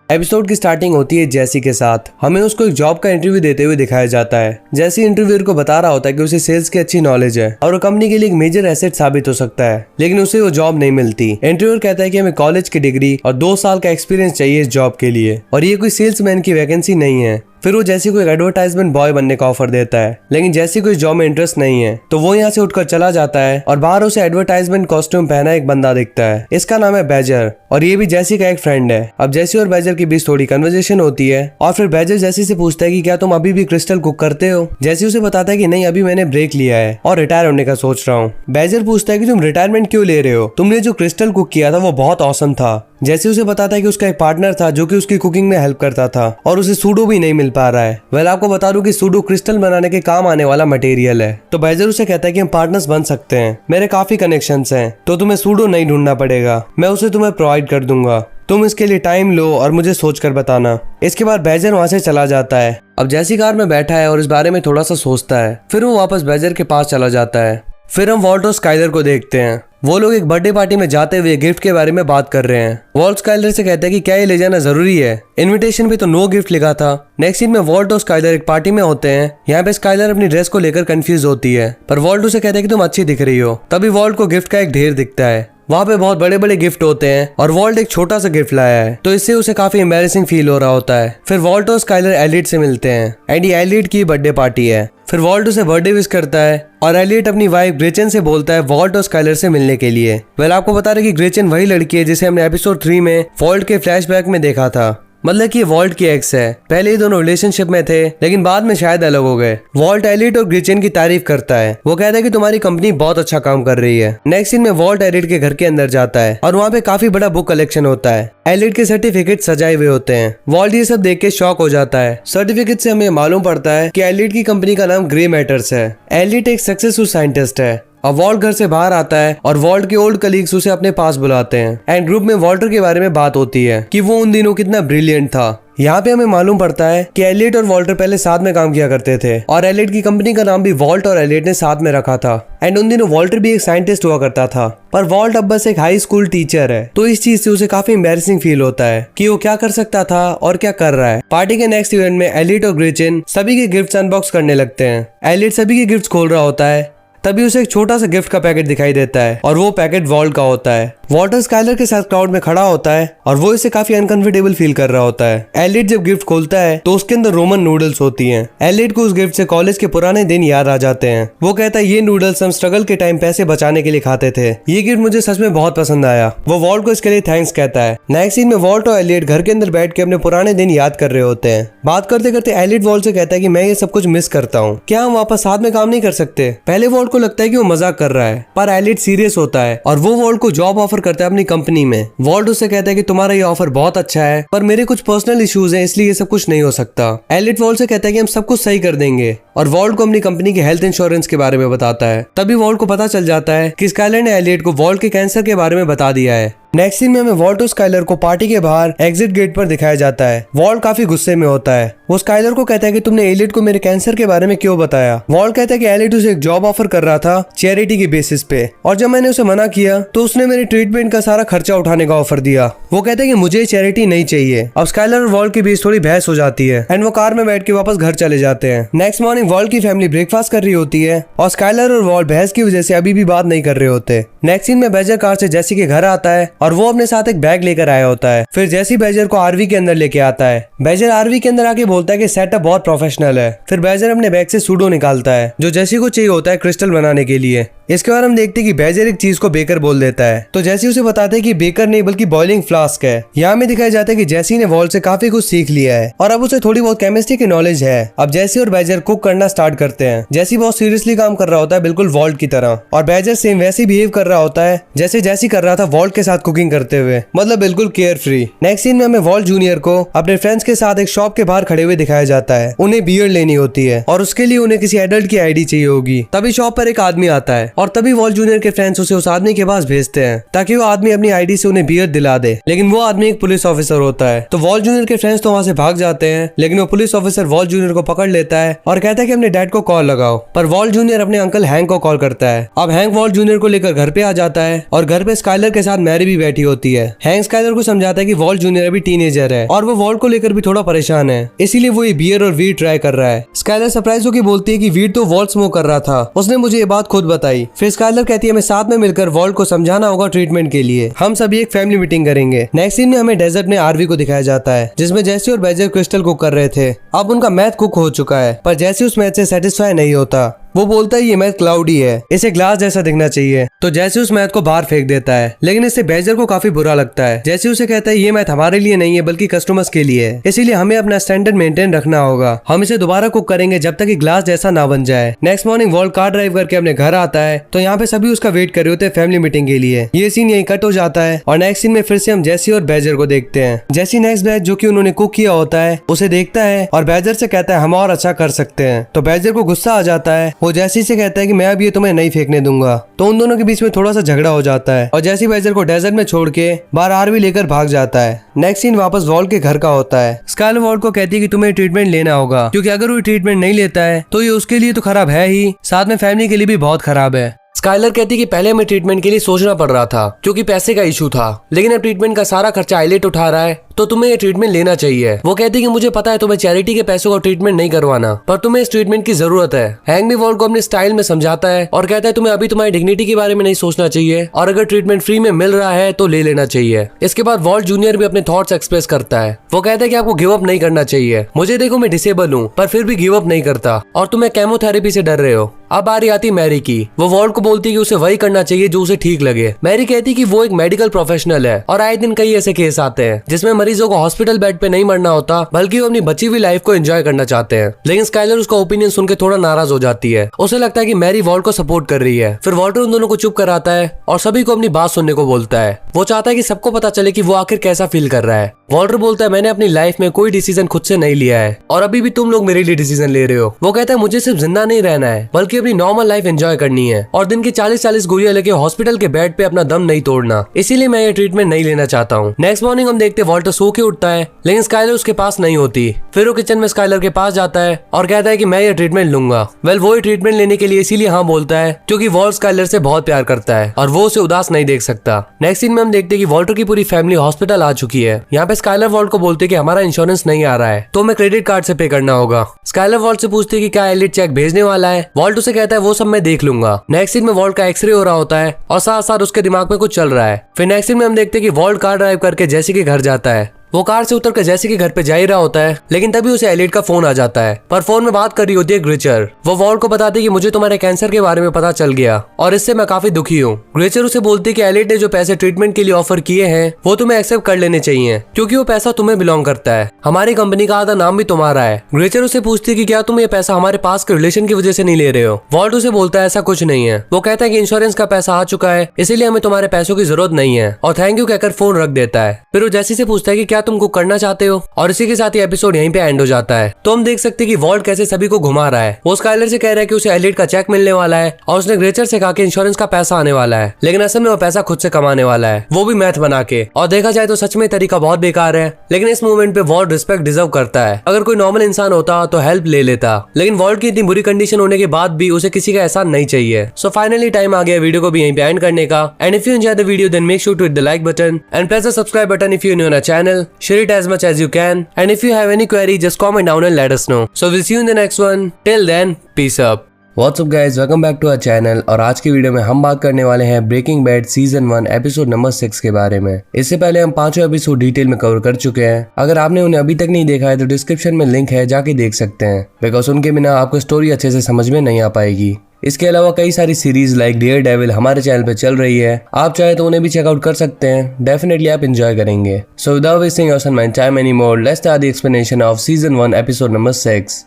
Episode की स्टार्टिंग होती है जेसी के साथ। हमें उसको एक जॉब का इंटरव्यू देते हुए दिखाया जाता है। जेसी इंटरव्यूअर को बता रहा होता है कि उसे सेल्स की अच्छी नॉलेज है और वो कंपनी के लिए एक मेजर एसेट साबित हो सकता है, लेकिन उसे वो जॉब नहीं मिलती। इंटरव्यूअर कहता है कि हमें कॉलेज की डिग्री और 2 साल का एक्सपीरियंस चाहिए इस जॉब के लिए और ये कोई सेल्समैन की वैकेंसी नहीं है। फिर वो जेसी को एक एडवर्टाइजमेंट बॉय बनने का ऑफर देता है, लेकिन जेसी को इस जॉब में इंटरेस्ट नहीं है, तो वो यहाँ से उठकर चला जाता है और बाहर उसे एडवर्टाइजमेंट कॉस्ट्यूम पहना एक बंदा दिखता है। इसका नाम है बैजर और ये भी जेसी का एक फ्रेंड है। अब जेसी और बैजर के बीच थोड़ी कन्वर्सेशन होती है और फिर बैजर जेसी से पूछता है कि क्या तुम अभी भी क्रिस्टल कुक करते हो। जेसी उसे बताता है कि नहीं, अभी मैंने ब्रेक लिया है और रिटायर होने का सोच रहा हूँ। बैजर पूछता है कि तुम रिटायरमेंट क्यों ले रहे हो, तुमने जो क्रिस्टल कुक किया था वो बहुत ऑसम था। जैसे उसे बताता है कि उसका एक पार्टनर था जो कि उसकी कुकिंग में हेल्प करता था और उसे सूडो भी नहीं मिल पा रहा है। वेल आपको बता दूं कि सूडो क्रिस्टल बनाने के काम आने वाला मटेरियल है। तो बैजर उसे कहता है कि हम पार्टनर्स बन सकते हैं, मेरे काफी कनेक्शंस हैं, तो तुम्हें सूडो नहीं ढूंढना पड़ेगा, मैं उसे तुम्हें प्रोवाइड कर दूंगा, तुम इसके लिए टाइम लो और मुझे सोच कर बताना। इसके बाद बैजर वहाँ से चला जाता है। अब जैसी कार में बैठा है और इस बारे में थोड़ा सा सोचता है, फिर वो वापस बैजर के पास चला जाता है। फिर हम वॉल्ट और स्काइलर को देखते हैं। वो लोग एक बर्थडे पार्टी में जाते हुए गिफ्ट के बारे में बात कर रहे हैं। वॉल्ट स्काइलर से कहता है कि क्या ये ले जाना जरूरी है, इनविटेशन पे तो नो गिफ्ट लिखा था। नेक्स्ट सीन में वॉल्ट और स्काइलर एक पार्टी में होते हैं। यहाँ पे स्काइलर अपनी ड्रेस को लेकर कंफ्यूज होती है, पर वॉल्ट उसे कहता है कि तुम अच्छी दिख रही हो। तभी वॉल्ट को गिफ्ट का एक ढेर दिखता है। वहाँ पे बहुत बड़े बड़े गिफ्ट होते हैं और वॉल्ट एक छोटा सा गिफ्ट लाया है, तो इससे उसे काफी एम्बैरेसिंग फील हो रहा होता है। फिर वॉल्ट और स्काइलर एलिट से मिलते हैं एंड ये एलिट की बर्थडे पार्टी है। फिर वॉल्ट उसे बर्थडे विश करता है और एलिट अपनी वाइफ ग्रेचन से बोलता है वॉल्ट और स्काइलर से मिलने के लिए। वेल आपको बता रहे कि ग्रेचन वही लड़की है जिसे हमने एपिसोड 3 में वॉल्ट के फ्लैशबैक में देखा था, मतलब कि वॉल्ट की एक्स है। पहले ये दोनों रिलेशनशिप में थे लेकिन बाद में शायद अलग हो गए। वॉल्ट एलिट और ग्रेचन की तारीफ करता है, वो कहता है कि तुम्हारी कंपनी बहुत अच्छा काम कर रही है। नेक्स्ट सीन में वॉल्ट एलिट के घर के अंदर जाता है और वहाँ पे काफी बड़ा बुक कलेक्शन होता है। एलिट के सर्टिफिकेट सजाए हुए होते हैं। वॉल्ट ये सब देख के शॉक हो जाता है। सर्टिफिकेट से हमें मालूम पड़ता है कि एलिट की कंपनी का नाम ग्रे मैटर्स है। एलिट एक सक्सेसफुल साइंटिस्ट है। अब वॉल्ट घर से बाहर आता है और वॉल्ट के ओल्ड कलीग्स उसे अपने पास बुलाते हैं एंड ग्रुप में वॉल्टर के बारे में बात होती है कि वो उन दिनों कितना ब्रिलियंट था। यहाँ पे हमें मालूम पड़ता है कि एलियट और वॉल्टर पहले साथ में काम किया करते थे और एलियट की कंपनी का नाम भी वॉल्ट और एलियट ने साथ में रखा था। एंड उन दिनों वॉल्टर भी एक साइंटिस्ट हुआ करता था, पर वॉल्ट अब बस एक हाई स्कूल टीचर है। तो इस चीज से उसे काफी एम्बैरेसिंग फील होता है कि वो क्या कर सकता था और क्या कर रहा है। पार्टी के नेक्स्ट इवेंट में एलियट और ग्रेचिन सभी के गिफ्ट्स अनबॉक्स करने लगते हैं। एलियट सभी के गिफ्ट्स खोल रहा होता है, तभी उसे एक छोटा सा गिफ्ट का पैकेट दिखाई देता है और वो पैकेट वॉल्ट का होता है। वॉल्टर स्काइलर के साथ क्राउड में खड़ा होता है और वो इसे काफी अनकंफर्टेबल फील कर रहा होता है। एलियट जब गिफ्ट खोलता है तो उसके अंदर रोमन नूडल्स होती हैं। एलियट को उस गिफ्ट से कॉलेज के पुराने दिन याद आ जाते हैं। वो कहता है ये नूडल्स हम स्ट्रगल के टाइम पैसे बचाने के लिए खाते थे। ये गिफ्ट मुझे सच में बहुत पसंद आया। वो वॉल्ट को इसके लिए थैंक्स कहता है। नेक्स्ट सीन में वॉल्ट और एलियट घर के अंदर बैठ के अपने पुराने दिन याद कर रहे होते हैं। बात करते करते एलियट वॉल्ट से कहता है कि मैं ये सब कुछ मिस करता हूँ, क्या हम वापस साथ में काम नहीं कर सकते। पहले वॉल्ट को लगता है कि वो मजाक कर रहा है, पर एलियट सीरियस होता है और वो वॉल्ट को जॉब ऑफर करता है अपनी कंपनी में। वॉल्ट उससे कहता है कि तुम्हारा ये ऑफर बहुत अच्छा है, पर मेरे कुछ पर्सनल इश्यूज हैं, इसलिए ये सब कुछ नहीं हो सकता। एलियट वॉल्ट से कहता है कि हम सब कुछ सही कर देंगे और वॉल्ट को अपनी कंपनी के हेल्थ इंश्योरेंस के बारे में बताता है। तभी वॉल्ट को पता चल जाता है कि स्काइलर ने एलियट को वॉल्ट के कैंसर के बारे में बता दिया है। नेक्स्ट सीन में हमें वॉल्ट और स्काइलर को पार्टी के बाहर एग्जिट गेट पर दिखाया जाता है। वॉल्ट काफी गुस्से में होता है। वो स्काइलर को कहता है कि तुमने एलियट को मेरे कैंसर के बारे में क्यों बताया। वॉल्ट कहता है कि एलियट उसे एक जॉब ऑफर कर रहा था चैरिटी के बेसिस पे, और जब मैंने उसे मना किया तो उसने मेरे ट्रीटमेंट का सारा खर्चा उठाने का ऑफर दिया। वो कहता है कि मुझे चैरिटी नहीं चाहिए। अब स्काइलर और वॉल्ट के बीच थोड़ी बहस हो जाती है एंड वो कार में बैठ के वापस घर चले जाते हैं। नेक्स्ट मॉर्निंग वॉल्ट की फैमिली ब्रेकफास्ट कर रही होती है और स्काइलर और वॉल्ट बहस की वजह से अभी भी बात नहीं कर रहे होते। नेक्स्ट सीन में बेजर कार से जेसी के घर आता है और वो अपने साथ एक बैग लेकर आया होता है। फिर जेसी बेजर को आरवी के अंदर लेके आता है। बेजर आरवी के अंदर आके बोलता है कि सेटअप बहुत प्रोफेशनल है। फिर बेजर अपने बैग से सूडो निकालता है जो जेसी को चाहिए होता है क्रिस्टल बनाने के लिए। इसके बाद हम देखते हैं कि बेजर एक चीज को बेकर बोल देता है, तो जेसी उसे बताते हैं कि बेकर नहीं बल्कि बॉइलिंग फ्लास्क है। यहाँ में दिखाया जाता है कि जेसी ने वॉल्ट से काफी कुछ सीख लिया है और अब उसे थोड़ी बहुत केमिस्ट्री की नॉलेज है। अब जेसी और बेजर कुक करना स्टार्ट करते हैं। जेसी बहुत सीरियसली काम कर रहा होता है, बिल्कुल वॉल्ट की तरह, और बेजर सेम वैसे बिहेव कर रहा होता है जैसे जेसी कर रहा था वॉल्ट के साथ कुकिंग करते हुए, मतलब बिल्कुल केयर फ्री। नेक्स्ट सीन में हमें वॉल्ट जूनियर को अपने फ्रेंड्स के साथ एक शॉप के बाहर खड़े हुए दिखाया जाता है। उन्हें बियर लेनी होती है और उसके लिए उन्हें किसी एडल्ट की आईडी चाहिए होगी। तभी शॉप पर एक आदमी आता है और तभी वॉल्ट जूनियर के फ्रेंड्स उसे उस आदमी के पास भेजते हैं ताकि वो आदमी अपनी आईडी से उन्हें बियर दिला दे, लेकिन वो आदमी एक पुलिस ऑफिसर होता है। तो वॉल्ट जूनियर के फ्रेंड्स तो वहाँ से भाग जाते हैं, लेकिन वो पुलिस ऑफिसर वॉल्ट जूनियर को पकड़ लेता है और कहता है कि अपने डैड को कॉल लगाओ। पर वॉल्ट जूनियर अपने अंकल हैंक को कॉल करता है। अब हैंक वॉल्ट जूनियर को लेकर घर पे आ जाता है और घर पे स्काइलर के साथ मैरी भी बैठी होती है। हैंक स्काइलर को समझाता है कि वॉल्ट जूनियर अभी टीनेजर है और वो वॉल्ट को लेकर भी थोड़ा परेशान है, इसीलिए वो ये बियर और वीड ट्राई कर रहा है। स्काइलर सरप्राइज होकर बोलती है कि वीड तो वॉल्ट स्मोक कर रहा था, उसने मुझे ये बात खुद बताई। फिर स्काइलर कहती है हमें साथ में मिलकर वॉल्ट को समझाना होगा ट्रीटमेंट के लिए, हम सभी एक फैमिली मीटिंग करेंगे। नेक्स्ट सीन में हमें डेजर्ट में आरवी को दिखाया जाता है जिसमें जेसी और बेजर क्रिस्टल कुक कर रहे थे। अब उनका मैथ कुक हो चुका है, पर जेसी उस मैथ से सेटिस्फाई नहीं होता। वो बोलता है ये मैथ क्लाउडी है, इसे ग्लास जैसा दिखना चाहिए। तो जैसे उस मैथ को बाहर फेंक देता है, लेकिन इससे बेजर को काफी बुरा लगता है। जैसे उसे कहता है ये मैथ हमारे लिए नहीं है बल्कि कस्टमर्स के लिए है, इसीलिए हमें अपना स्टैंडर्ड मेंटेन रखना होगा। हम इसे दोबारा कुक करेंगे जब तक कि ग्लास जैसा ना बन जाए। Next morning Walt car drive करके अपने घर आता है, तो यहाँ पे सभी उसका वेट कर रहे होते हैं फैमिली मीटिंग के लिए। ये सीन यही कट हो जाता है और नेक्स्ट सीन में फिर से हम जेसी और बेजर को देखते हैं। जेसी नेक्स्ट बैच जो कि उन्होंने कुक किया होता है उसे देखता है और बेजर से कहता है हम और अच्छा कर सकते हैं। तो बेजर को गुस्सा आ जाता है, वो जेसी से कहता है कि मैं अब ये तुम्हें नहीं फेंकने दूंगा। तो उन दोनों के बीच में थोड़ा सा झगड़ा हो जाता है और जेसी बेजर को डेजर्ट में छोड़ के बाहर आरवी लेकर भाग जाता है। नेक्स्ट सीन वापस वॉल्ट के घर का होता है। स्काइलर वॉल्ट को कहती है कि तुम्हें ट्रीटमेंट लेना होगा, क्योंकि अगर वो ट्रीटमेंट नहीं लेता है तो ये उसके लिए तो खराब है ही, साथ में फैमिली के लिए भी बहुत खराब है। स्काइलर कहती कि पहले हमें ट्रीटमेंट के लिए सोचना पड़ रहा था क्योंकि पैसे का इशू था, लेकिन अब ट्रीटमेंट का सारा खर्चा एलियट उठा रहा है, तो तुम्हें ये ट्रीटमेंट लेना चाहिए। वो कहती कि मुझे पता है तुम्हें चैरिटी के पैसों का ट्रीटमेंट नहीं करवाना, पर तुम्हें इस ट्रीटमेंट की जरूरत है। हैंक भी वॉल्ट को अपने स्टाइल में समझाता है और कहता है तुम्हें अभी तुम्हारी डिग्निटी के बारे में नहीं सोचना चाहिए और अगर ट्रीटमेंट फ्री में मिल रहा है तो ले लेना चाहिए। इसके बाद वॉल्ट जूनियर भी अपने थॉट्स एक्सप्रेस करता है। वो कहता है कि आपको गिव अप नहीं करना चाहिए। मुझे देखो मैं डिसेबल हूँ पर फिर भी गिव अप नहीं करता और तुम्हें केमोथेरेपी से डर रहे हो। अब बारी आती मैरी की। वो वॉल्ट को बोलती है कि उसे वही करना चाहिए जो उसे ठीक लगे। मैरी कहती कि वो एक मेडिकल प्रोफेशनल है और आए दिन कई ऐसे केस आते हैं जिसमें मरीजों को हॉस्पिटल बेड पे नहीं मरना होता बल्कि वो अपनी बची हुई लाइफ को एंजॉय करना चाहते हैं। लेकिन स्काइलर उसका ओपिनियन सुनकर थोड़ा नाराज हो जाती है। उसे लगता है कि मैरी वॉल्ट को सपोर्ट कर रही है। फिर वॉल्टर उन दोनों को चुप कराता है और सभी को अपनी बात सुनने को बोलता है। वो चाहता है कि सबको पता चले कि वो आखिर कैसा फील कर रहा है। वॉल्टर बोलता है मैंने अपनी लाइफ में कोई डिसीजन खुद से नहीं लिया है और अभी भी तुम लोग मेरे लिए डिसीजन ले रहे हो। वो कहता है मुझे सिर्फ जिंदा नहीं रहना है बल्कि मुझे अपनी नॉर्मल लाइफ एंजॉय करनी है और दिन की 40-40 गोलियां लेके हॉस्पिटल के बेड पे अपना दम नहीं तोड़ना, इसीलिए मैं ये ट्रीटमेंट नहीं लेना चाहता हूँ। नेक्स्ट मॉर्निंग हम देखते वॉल्टर सो के उठता है, लेकिन स्काइलर उसके पास नहीं होती। फिर वो किचन में स्काइलर के पास जाता है और कहता है कि मैं ये ट्रीटमेंट लूंगा। वेल वो ये ट्रीटमेंट लेने के लिए इसीलिए हाँ बोलता है क्योंकि वॉल्ट स्काइलर से बहुत प्यार करता है और वो उसे उदास नहीं देख सकता। नेक्स्ट सीन में हम देखते हैं कि वॉल्टर की पूरी फैमिली हॉस्पिटल आ चुकी है। यहाँ पे स्काइलर वॉल्ट को बोलते कि हमारा इंश्योरेंस नहीं आ रहा है तो हमें क्रेडिट कार्ड से पे करना होगा। स्काइलर वॉल्ट से पूछती है कि क्या एलिट चेक भेजने वाला है। वॉल्ट उसे कहता है वो सब मैं देख लूंगा। नेक्स्ट सीन में वॉल्ट का एक्सरे हो रहा होता है और साथ साथ उसके दिमाग में कुछ चल रहा है। फिर नेक्स्ट सीन में हम देखते हैं कि वॉल्ट कार ड्राइव करके जेसी के घर जाता है। वो कार से उतर कर जेसी के घर पे जा ही रहा होता है, लेकिन तभी उसे एलिट का फोन आ जाता है। पर फोन में बात कर रही होती है ग्रेचर। वो वॉल्ट को बताती है कि मुझे तुम्हारे कैंसर के बारे में पता चल गया और इससे मैं काफी दुखी हूँ। ग्रेचर उसे बोलती है कि एलिट ने जो पैसे ट्रीटमेंट के लिए ऑफर किए हैं वो तुम्हें एक्सेप्ट कर लेने चाहिए क्योंकि वो पैसा तुम्हें बिलोंग करता है। हमारी कंपनी का आधा नाम भी तुम्हारा है। ग्रेचर उसे पूछती है कि क्या तुम ये पैसा हमारे पास के रिलेशन की वजह से नहीं ले रहे हो। वॉल्ट उसे बोलता है ऐसा कुछ नहीं है। वो कहता है कि इंश्योरेंस का पैसा आ चुका है इसीलिए हमें तुम्हारे पैसों की जरूरत नहीं है और थैंक यू कहकर फोन रख देता है। फिर वो जेसी से पूछता है कि क्या तुमको करना चाहते हो और इसी के साथ ही एपिसोड यहीं पे एंड हो जाता है। तो हम देख सकते हैं कि वॉल्ट कैसे सभी को घुमा रहा है। वो स्काइलर से कह रहा है कि उसे एलिट का चेक मिलने वाला है और उसने ग्रेचर से कहा कि इंश्योरेंस का पैसा आने वाला है, लेकिन असल में वो पैसा खुद से कमाने वाला है, वो भी मैथ बना के। और देखा जाए तो सच में तरीका बहुत बेकार है, लेकिन इस मूवमेंट पे वॉल्ट रिस्पेक्ट डिजर्व करता है। अगर कोई नॉर्मल इंसान होता तो हेल्प ले लेता, लेकिन वॉल्ट की इतनी बुरी कंडीशन होने के बाद भी उसे किसी का एहसान नहीं चाहिए। सो फाइनली टाइम आ गया वीडियो को भी यहीं पे एंड करने का। And if you enjoy the video then make sure to hit the like button and press the subscribe button if you new on our channel. Share it as much as you can and if you have any query just comment down and let us know. So we'll see you in the next one. Till then, peace up. What's up guys, welcome back to our channel। और आज की video में हम बात करने वाले हैं Breaking Bad season 1 episode number 6 के बारे में। इससे पहले हम 5 एपिसोड डिटेल में कवर कर चुके हैं। अगर आपने उन्हें अभी तक नहीं देखा है तो डिस्क्रिप्शन में लिंक है, जाके देख सकते हैं, बिकॉज उनके बिना आपको स्टोरी अच्छे से समझ में नहीं आ पाएगी। इसके अलावा कई सारी सीरीज लाइक डेयर डेविल हमारे चैनल पे चल रही है, आप चाहे तो उन्हें भी चेकआउट कर सकते हैं। डेफिनेटली आप एंजॉय करेंगे। So without wasting your time any more, let's start the explanation off season 1 episode number 6।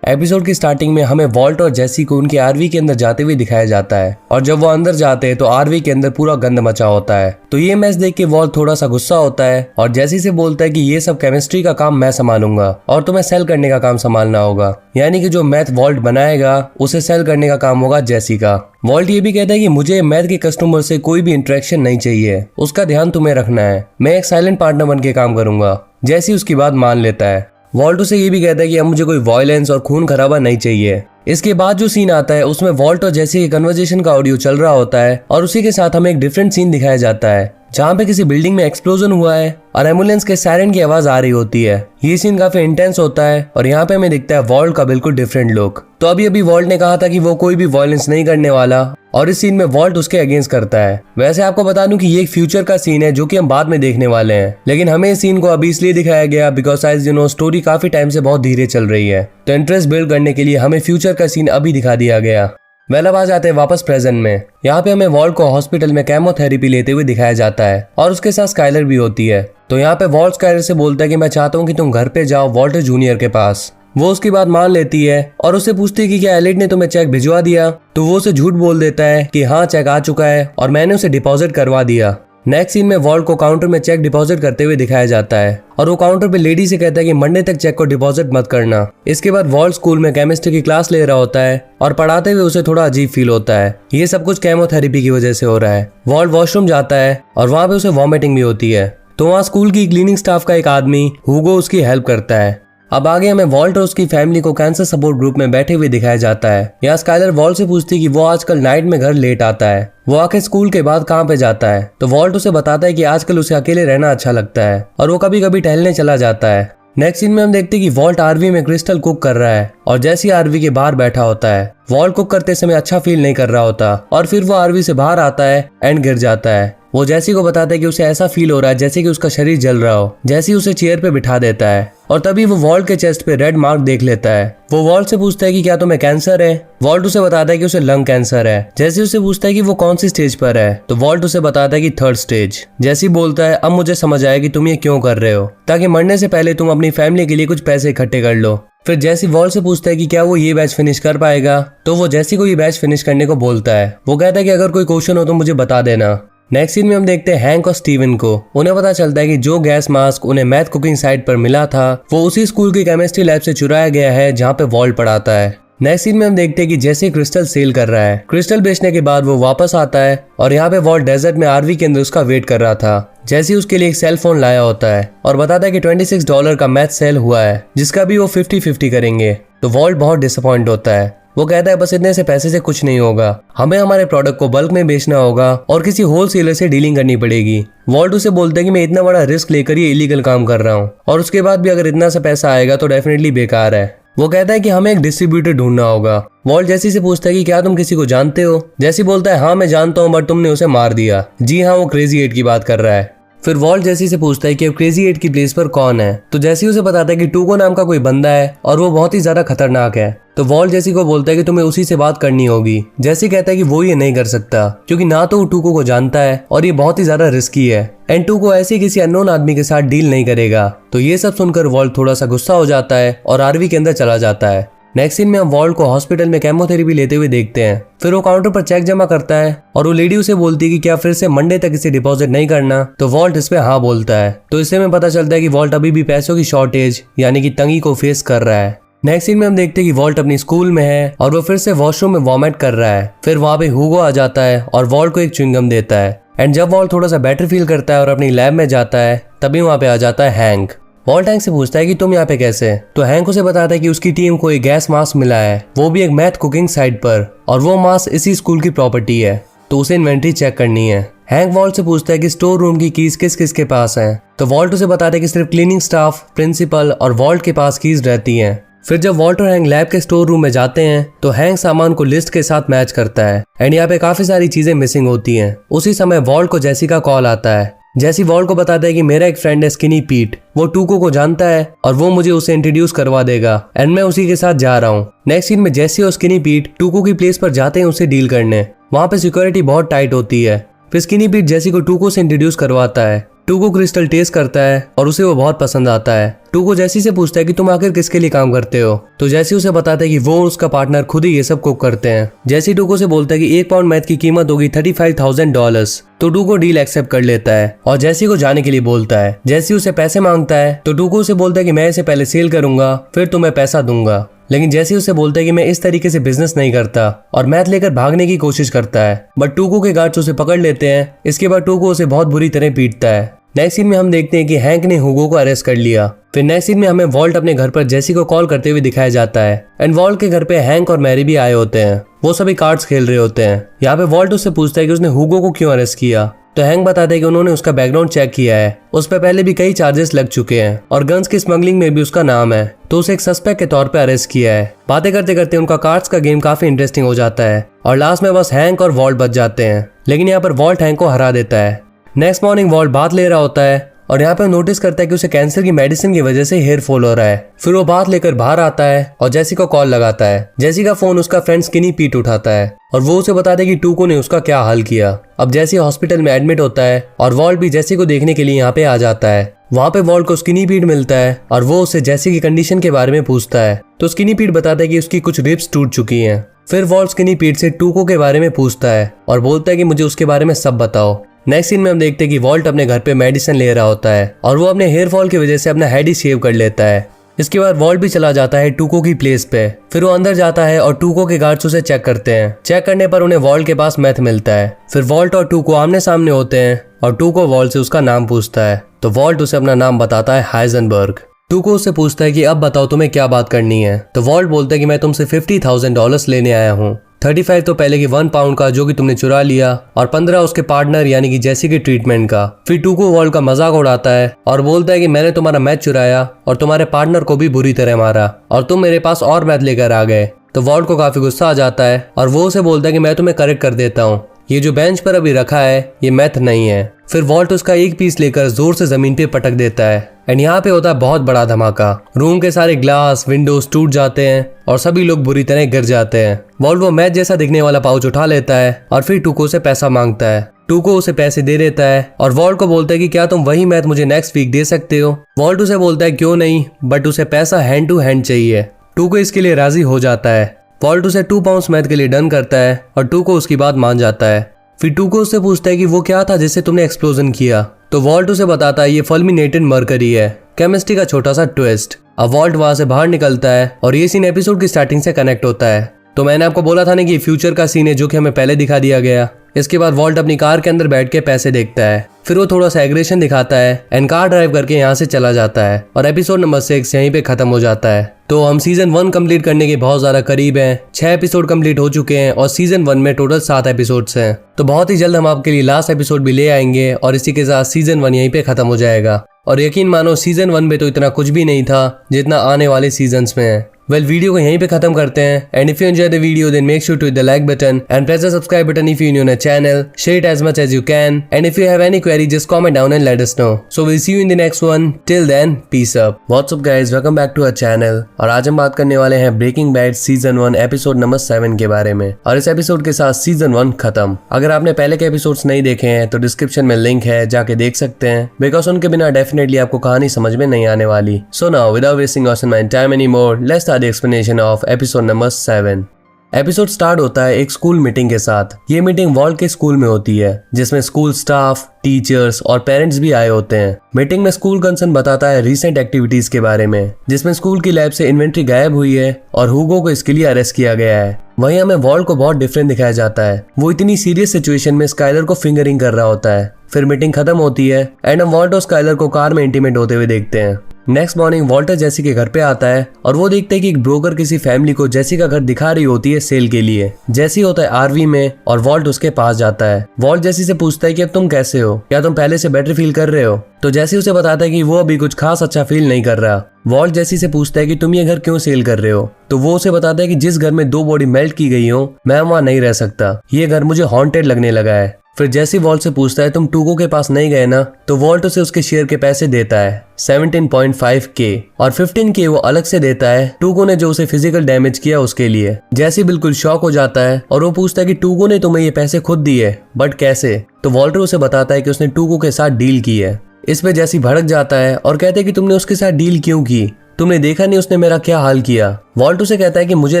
Episode की स्टार्टिंग में हमें वॉल्ट और जेसी को उनके आरवी के अंदर जाते हुए दिखाया जाता है और जब वो अंदर जाते हैं तो आरवी के अंदर पूरा गंद मचा होता है। तो ये मैच देख के वॉल्ट थोड़ा सा गुस्सा होता है और जेसी से बोलता है कि ये सब केमिस्ट्री का काम मैं संभालूंगा और तुम्हें सेल करने का काम संभालना होगा, यानी कि जो मैथ वॉल्ट बनाएगा उसे सेल करने का काम होगा जेसी का। वॉल्ट ये भी कहता है कि मुझे मैथ के कस्टमर से कोई भी इंटरेक्शन नहीं चाहिए, उसका ध्यान तुम्हें रखना है, मैं एक साइलेंट पार्टनर बन के काम करूंगा। जेसी उसकी बात मान लेता है। वॉल्ट उसे ये भी कहता है कि अब मुझे कोई वायलेंस और खून खराबा नहीं चाहिए। इसके बाद जो सीन आता है उसमें वॉल्ट और जेसी के कन्वर्सेशन का ऑडियो चल रहा होता है और उसी के साथ हमें एक डिफरेंट सीन दिखाया जाता है जहाँ पे किसी बिल्डिंग में एक्सप्लोजन हुआ है और एम्बुलेंस के सायरन की आवाज आ रही होती है। ये सीन काफी इंटेंस होता है और यहाँ पे हमें दिखता है वॉल्ट का बिल्कुल डिफरेंट लुक। तो अभी वॉल्ट ने कहा था कि वो कोई भी वायलेंस नहीं करने वाला और इस सीन में वॉल्ट उसके अगेंस्ट करता है। वैसे आपको बता दूं कि ये एक फ्यूचर का सीन है जो कि हम बाद में देखने वाले हैं, लेकिन हमें इस सीन को अभी इसलिए दिखाया गया because as you know story काफी टाइम से बहुत धीरे चल रही है, तो इंटरेस्ट बिल्ड करने के लिए हमें फ्यूचर का सीन अभी दिखा दिया गया। वेल अब आ जाते हैं वापस प्रेजेंट में। यहाँ पे हमें वॉल्ट को हॉस्पिटल में केमोथेरेपी लेते हुए दिखाया जाता है और उसके साथ स्काइलर भी होती है। तो यहाँ पे वॉल्ट स्काइलर से बोलता है कि मैं चाहता हूँ कि तुम घर पे जाओ वॉल्टर जूनियर के पास। वो उसकी बात मान लेती है और उससे पूछती है कि क्या एलिट ने तुम्हें चेक भिजवा दिया। तो वो उसे झूठ बोल देता है कि हाँ चेक आ चुका है और मैंने उसे डिपॉजिट करवा दिया। नेक्स्ट सीन में वॉल्ट को काउंटर में चेक डिपॉजिट करते हुए दिखाया जाता है और वो काउंटर पे लेडी से कहता है कि मंडे तक चेक को डिपॉजिट मत करना। इसके बाद वॉल्ट स्कूल में केमिस्ट्री की क्लास ले रहा होता है और पढ़ाते हुए उसे थोड़ा अजीब फील होता है। ये सब कुछ केमोथेरेपी की वजह से हो रहा है। वॉल्ट वॉशरूम जाता है और वहाँ पे उसे वॉमिटिंग भी होती है। तो वहाँ स्कूल की क्लीनिंग स्टाफ का एक आदमी हुगो उसकी हेल्प करता है। अब आगे हमें वॉल्ट और उसकी फैमिली को कैंसर सपोर्ट ग्रुप में बैठे हुए दिखाया जाता है। यहाँ स्काइलर वॉल्ट से पूछती है कि वो आजकल नाइट में घर लेट आता है, वो आके स्कूल के बाद कहाँ पे जाता है। तो वॉल्ट उसे बताता है कि आजकल उसे अकेले रहना अच्छा लगता है और वो कभी कभी टहलने चला जाता है। नेक्स्ट सीन में हम देखते हैं कि वॉल्ट आरवी में क्रिस्टल कुक कर रहा है और जैसे आरवी के बाहर बैठा होता है। वॉल्ट कुक करते समय अच्छा फील नहीं कर रहा होता और फिर वो आरवी से बाहर आता है एंड गिर जाता है। वो जैसी को बताता है कि उसे ऐसा फील हो रहा है जैसे कि उसका शरीर जल रहा हो। जैसी उसे चेयर पे बिठा देता है और तभी वो वॉल्ट के चेस्ट पे रेड मार्क देख लेता है। वो वॉल्ट से पूछता है कि क्या तुम्हें कैंसर है। वॉल्ट उसे बताता है कि उसे लंग कैंसर है। जैसी उसे पूछता है कि वो कौन सी स्टेज पर है, तो वॉल्ट उसे बताता है कि 3rd स्टेज। जैसी बोलता है अब मुझे समझ आया कि तुम ये क्यों कर रहे हो, ताकि मरने से पहले तुम अपनी फैमिली के लिए कुछ पैसे इकट्ठे कर लो। फिर जैसी वॉल्ट से पूछता है कि क्या वो ये बैच फिनिश कर पाएगा, तो वो जैसी को ये बैच फिनिश करने को बोलता है। वो कहता है कि अगर कोई क्वेश्चन हो तो मुझे बता देना। नेक्स्ट सीन में हम देखते हैं हैंक और स्टीवन को। उन्हें पता चलता है कि जो गैस मास्क उन्हें मैथ कुकिंग साइट पर मिला था वो उसी स्कूल की केमिस्ट्री लैब से चुराया गया है जहाँ पे वॉल्ट पढ़ाता है। नेक्स्ट सीन में हम देखते हैं कि जैसे क्रिस्टल सेल कर रहा है, क्रिस्टल बेचने के बाद वो वापस आता है और यहाँ पे वॉल्ट डेजर्ट में आरवी के अंदर उसका वेट कर रहा था। जैसे उसके लिए एक सेल फोन लाया होता है और बताता है कि $26 का मैच सेल हुआ है जिसका भी वो 50-50 करेंगे। तो वॉल्ट बहुत डिसअपॉइंट होता है। वो कहता है बस इतने से पैसे से कुछ नहीं होगा, हमें हमारे प्रोडक्ट को बल्क में बेचना होगा और किसी होलसेलर से डीलिंग करनी पड़ेगी। वॉल्ट उसे बोलता है कि मैं इतना बड़ा रिस्क लेकर ये इलीगल काम कर रहा हूँ और उसके बाद भी अगर इतना सा पैसा आएगा तो डेफिनेटली बेकार है। वो कहता है कि हमें एक डिस्ट्रीब्यूटर ढूंढना होगा। वॉल्ट जैसी से पूछता है कि क्या तुम किसी को जानते हो? जैसी बोलता है हाँ मैं जानता हूँ बट तुमने उसे मार दिया। जी हाँ, वो क्रेजी 8 की बात कर रहा है। फिर वॉल्ट जैसी से पूछता है कि अब क्रेजी 8 की प्लेस पर कौन है? तो जैसी उसे बताता है कि टूको नाम का कोई बंदा है और वो बहुत ही ज्यादा खतरनाक है। तो वॉल्ट जैसी को बोलता है कि तुम्हें उसी से बात करनी होगी। जैसी कहता है कि वो ये नहीं कर सकता क्योंकि ना तो वो टूको को जानता है और ये बहुत ही ज्यादा रिस्की है एंड टूको ऐसे किसी अननोन आदमी के साथ डील नहीं करेगा। तो ये सब सुनकर वॉल्ट थोड़ा सा गुस्सा हो जाता है और आरवी के अंदर चला जाता है। नेक्स्ट सीन में हम वॉल्ट को हॉस्पिटल में केमोथेरेपी लेते हुए देखते हैं। फिर वो काउंटर पर चेक जमा करता है और वो लेडी उसे बोलती है कि क्या फिर से मंडे तक इसे डिपॉजिट नहीं करना? तो वॉल्ट इस पे हाँ बोलता है। तो इससे हमें पता चलता है कि वॉल्ट अभी भी पैसों की शॉर्टेज यानी कि तंगी को फेस कर रहा है। नेक्स्ट सीन में हम देखते हैं कि वॉल्ट अपनी स्कूल में है और वो फिर से वॉशरूम में वॉमिट कर रहा है। फिर वहाँ पे हुगो आ जाता है और वॉल्ट को एक च्युइंगम देता है एंड जब वॉल्ट थोड़ा सा बेटर फील करता है और अपनी लैब में जाता है तभी वहाँ पे आ जाता है हैंक। वॉल्ट हैंक से पूछता है कि तुम यहाँ पे कैसे? तो हैंक उसे बताता है कि उसकी टीम को एक गैस मास्क मिला है, वो भी एक मैथ कुकिंग साइट पर, और वो मास्क इसी स्कूल की प्रॉपर्टी है तो उसे इन्वेंट्री चेक करनी है। हैंक वॉल्ट से पूछता है कि स्टोर रूम की कीज किस किस के पास हैं? तो वॉल्ट उसे बताता है कि सिर्फ क्लीनिंग स्टाफ, प्रिंसिपल और वॉल्ट के पास कीज रहती हैं। फिर जब वॉल्ट और हैंक लैब के स्टोर रूम में जाते हैं तो हैंक सामान को लिस्ट के साथ मैच करता है एंड यहाँ पे काफी सारी चीजें मिसिंग होती हैं। उसी समय वॉल्ट को जैसी का कॉल आता है। जैसी वॉल्ट को बताता है कि मेरा एक फ्रेंड है स्किनी पीट, वो टूको को जानता है और वो मुझे उसे इंट्रोड्यूस करवा देगा एंड मैं उसी के साथ जा रहा हूँ। नेक्स्ट सीन में जैसी और स्किनी पीट टूको की प्लेस पर जाते हैं उसे डील करने। वहाँ पे सिक्योरिटी बहुत टाइट होती है। फिर स्किनी पीट जैसी को टूको से इंट्रोड्यूस करवाता है। टूको क्रिस्टल टेस्ट करता है और उसे वो बहुत पसंद आता है। टूको जैसी से पूछता है कि तुम आखिर किसके लिए काम करते हो? तो जैसी उसे बताता है कि वो और उसका पार्टनर खुद ही ये सब कुक करते हैं। जैसी टूको से बोलता है कि 1 पाउंड मैथ की कीमत होगी $35,000। तो टूको डील एक्सेप्ट कर लेता है और जैसी को जाने के लिए बोलता है। जैसी उसे पैसे मांगता है तो टूको उसे बोलता है कि मैं इसे पहले सेल करूंगा फिर तुम्हें पैसा दूंगा। लेकिन जैसी उसे बोलता है कि मैं इस तरीके से बिजनेस नहीं करता और मैथ लेकर भागने की कोशिश करता है बट टूको के गार्ड्स उसे पकड़ लेते हैं। इसके बाद टूको उसे बहुत बुरी तरह पीटता है। नेक्स्ट सीन में हम देखते हैं कि हैंक ने हुगो को अरेस्ट कर लिया। फिर नेक्स्ट सीन में हमें वॉल्ट अपने घर पर जैसी को कॉल करते हुए दिखाया जाता है एंड वॉल्ट के घर पे हैंक और मैरी भी आए होते हैं। वो सभी कार्ड्स खेल रहे होते हैं। यहाँ पे वॉल्ट उससे पूछता है कि उसने हुगो को क्यों अरेस्ट किया? तो हैंक बताता है कि उन्होंने उसका बैकग्राउंड चेक किया है, उस पर पहले भी कई चार्जेस लग चुके हैं और गन्स की स्मगलिंग में भी उसका नाम है, तो उसे एक सस्पेक्ट के तौर पे अरेस्ट किया है। बातें करते करते उनका कार्ड्स का गेम काफी इंटरेस्टिंग हो जाता है और लास्ट में बस हैंक और वॉल्ट बच जाते हैं। लेकिन यहाँ पर वॉल्ट हैंक को हरा देता है। नेक्स्ट मॉर्निंग वॉल्ट बात ले रहा होता है और यहाँ पे नोटिस करता है कि उसे कैंसर की मेडिसिन की वजह से हेयर फॉल हो रहा है। फिर वो बात लेकर बाहर आता है और जैसी को कॉल लगाता है। जैसी का फोन उसका फ्रेंड स्किनी पीट उठाता है और वो उसे बताता है कि टूको ने उसका क्या हाल किया। अब जैसी हॉस्पिटल में एडमिट होता है और वॉल्ट भी जैसी को देखने के लिए यहाँ पे आ जाता है। वहाँ पे वॉल्ट को स्किनी पीट मिलता है और वो उससे जैसी की कंडीशन के बारे में पूछता है। तो स्किनी पीट बताता है कि उसकी कुछ रिब्स टूट चुकी हैं। फिर वॉल्ट स्किनी पीट से टूको के बारे में पूछता है और बोलता है कि मुझे उसके बारे में सब बताओ। नेक्स्ट सीन में हम देखते हैं कि वॉल्ट अपने घर पे मेडिसिन ले रहा होता है और वो अपने हेयर फॉल की वजह से अपना हेड ही शेव कर लेता है। इसके बाद वॉल्ट भी चला जाता है टूको की प्लेस पे। फिर वो अंदर जाता है और टूको के गार्ड्स उसे चेक करते हैं। चेक करने पर उन्हें वॉल्ट के पास मैथ मिलता है। फिर वॉल्ट और टूको आमने सामने होते हैं और टूको वॉल्ट से उसका नाम पूछता है तो वॉल्ट उसे अपना नाम बताता है हाइजेनबर्ग। टूको उससे पूछता है कि अब बताओ तुम्हें क्या बात करनी है? तो वॉल्ट बोलता है कि मैं तुमसे $50,000 लेने आया हूँ। 35 तो पहले की 1 पाउंड का जो कि तुमने चुरा लिया और 15 उसके पार्टनर यानी कि जैसी के ट्रीटमेंट का। फिर टूको वॉल्ट का मजाक उड़ाता है और बोलता है कि मैंने तुम्हारा मैथ चुराया और तुम्हारे पार्टनर को भी बुरी तरह मारा और तुम मेरे पास और मैथ लेकर आ गए। तो वॉल्ट को काफी गुस्सा आ जाता है और वो उसे बोलता है कि मैं तुम्हें करेक्ट कर देता हूँ, ये जो बेंच पर अभी रखा है ये मैथ नहीं है। फिर वॉल्ट उसका एक पीस लेकर जोर से जमीन पे पटक देता है एंड यहाँ पे होता है बहुत बड़ा धमाका। रूम के सारे ग्लास विंडोज टूट जाते हैं और सभी लोग बुरी तरह गिर जाते हैं। वॉल्ट वो मैथ जैसा दिखने वाला पाउच उठा लेता है और फिर टूको से पैसा मांगता है। टूको उसे पैसे दे देता है और वॉल्ट को बोलता है कि क्या तुम वही मैथ मुझे नेक्स्ट वीक दे सकते हो? वॉल्ट उसे बोलता है क्यों नहीं, बट उसे पैसा हैंड टू हैंड चाहिए। टूको इसके लिए राजी हो जाता है। वॉल्ट उसे 2 पाउंड्स मैथ के लिए डन करता है और टूको उसकी बात मान जाता है। फिर टूको उससे पूछता है कि वो क्या था जिससे तुमने एक्सप्लोजन किया। तो वॉल्ट उसे बताता है ये फुलमिनेटेड मरकरी है, केमिस्ट्री का छोटा सा ट्विस्ट। अब वॉल्ट वहां से बाहर निकलता है और ये सीन एपिसोड की स्टार्टिंग से कनेक्ट होता है। तो मैंने आपको बोला था ना कि फ्यूचर का सीन है जो कि हमें पहले दिखा दिया गया। इसके बाद वॉल्ट अपनी कार के अंदर बैठ के पैसे देखता है, फिर वो थोड़ा सा एग्रेशन दिखाता है एंड कार ड्राइव करके यहाँ से चला जाता है और एपिसोड नंबर 6 यहीं पे खत्म हो जाता है। तो हम सीजन 1 कंप्लीट करने के बहुत ज्यादा करीब हैं। 6 एपिसोड कंप्लीट हो चुके हैं और सीजन 1 में टोटल 7 एपिसोड्स हैं। तो बहुत ही जल्द हम आपके लिए लास्ट एपिसोड भी ले आएंगे और इसी के साथ सीजन 1 यहीं पे खत्म हो जाएगा। और यकीन मानो सीजन 1 में तो इतना कुछ भी नहीं था जितना आने वाले सीजन्स में है। वीडियो को यहीं पे खत्म करते हैं and if you enjoy the video then make sure to hit the like button and press the subscribe button if you new in the channel, share it as much as you can and if you have any query just comment down and let us know. So will see you in the next one, till then peace up. What's up guys, welcome back to our channel. और आज हम बात करने वाले हैं Breaking Bad season 1 episode number 7 के बारे में और इस एपिसोड के साथ सीजन 1 खत्म। अगर आपने पहले के एपिसोड्स नहीं देखे हैं तो डिस्क्रिप्शन में लिंक है, जाके देख सकते हैं, बिकॉज उनके बिना डेफिनेटली आपको कहानी समझ में नहीं आने वाली। So now without wasting my time any more, let's start the explanation of episode number 7। Episode start होता है एक स्कूल मीटिंग के साथ। ये मीटिंग वॉल्ट के स्कूल में होती है जिसमें स्कूल स्टाफ, टीचर्स और पेरेंट्स भी आए होते हैं। मीटिंग में स्कूल कंसर्न बताता है रीसेंट एक्टिविटीज के बारे में, जिसमें स्कूल की लैब से इन्वेंट्री गायब हुई है और हुगो को इसके लिए अरेस्ट किया गया है। वहीं हमें वॉल्ट को बहुत डिफरेंट दिखाया जाता है। वो इतनी सीरियस सिचुएशन में स्काइलर को फिंगरिंग कर रहा होता है। फिर मीटिंग खत्म होती है एंड हम वॉल्ट और स्काइलर को कार में इंटीमेट होते हुए देखते हैं। नेक्स्ट मॉर्निंग वॉल्टर जेसी के घर पे आता है और वो देखते हैं कि एक ब्रोकर किसी फैमिली को जेसी का घर दिखा रही होती है सेल के लिए। जेसी होता है आरवी में और वॉल्ट उसके पास जाता है। वॉल्ट जेसी से पूछता है कि अब तुम कैसे हो, क्या तुम पहले से बेटर फील कर रहे हो? तो जेसी उसे बताता है कि वो अभी कुछ खास अच्छा फील नहीं कर रहा। वॉल्ट जेसी से पूछता है कि तुम ये घर क्यों सेल कर रहे हो? तो वो उसे बताता है कि जिस घर में 2 बॉडी मेल्ट की गई हो मैं वहां नहीं रह सकता, ये घर मुझे हॉन्टेड लगने लगा है। फिर जेसी वॉल्ट से पूछता है तुम टूको के पास नहीं गए ना? तो वॉल्ट उसे उसके शेयर के पैसे देता है 17.5K और 15K वो अलग से देता है टूको ने जो उसे फिजिकल डैमेज किया उसके लिए। जेसी बिल्कुल शॉक हो जाता है और वो पूछता है कि टूको ने तुम्हें ये पैसे खुद दिए, बट कैसे? तो वॉल्टर उसे बताता है कि उसने टूको के साथ डील की है। इस पे जेसी भड़क जाता है और कहते हैं कि तुमने उसके साथ डील क्यों की? तुमने देखा नहीं उसने मेरा क्या हाल किया? वॉल्ट उसे कहता है कि मुझे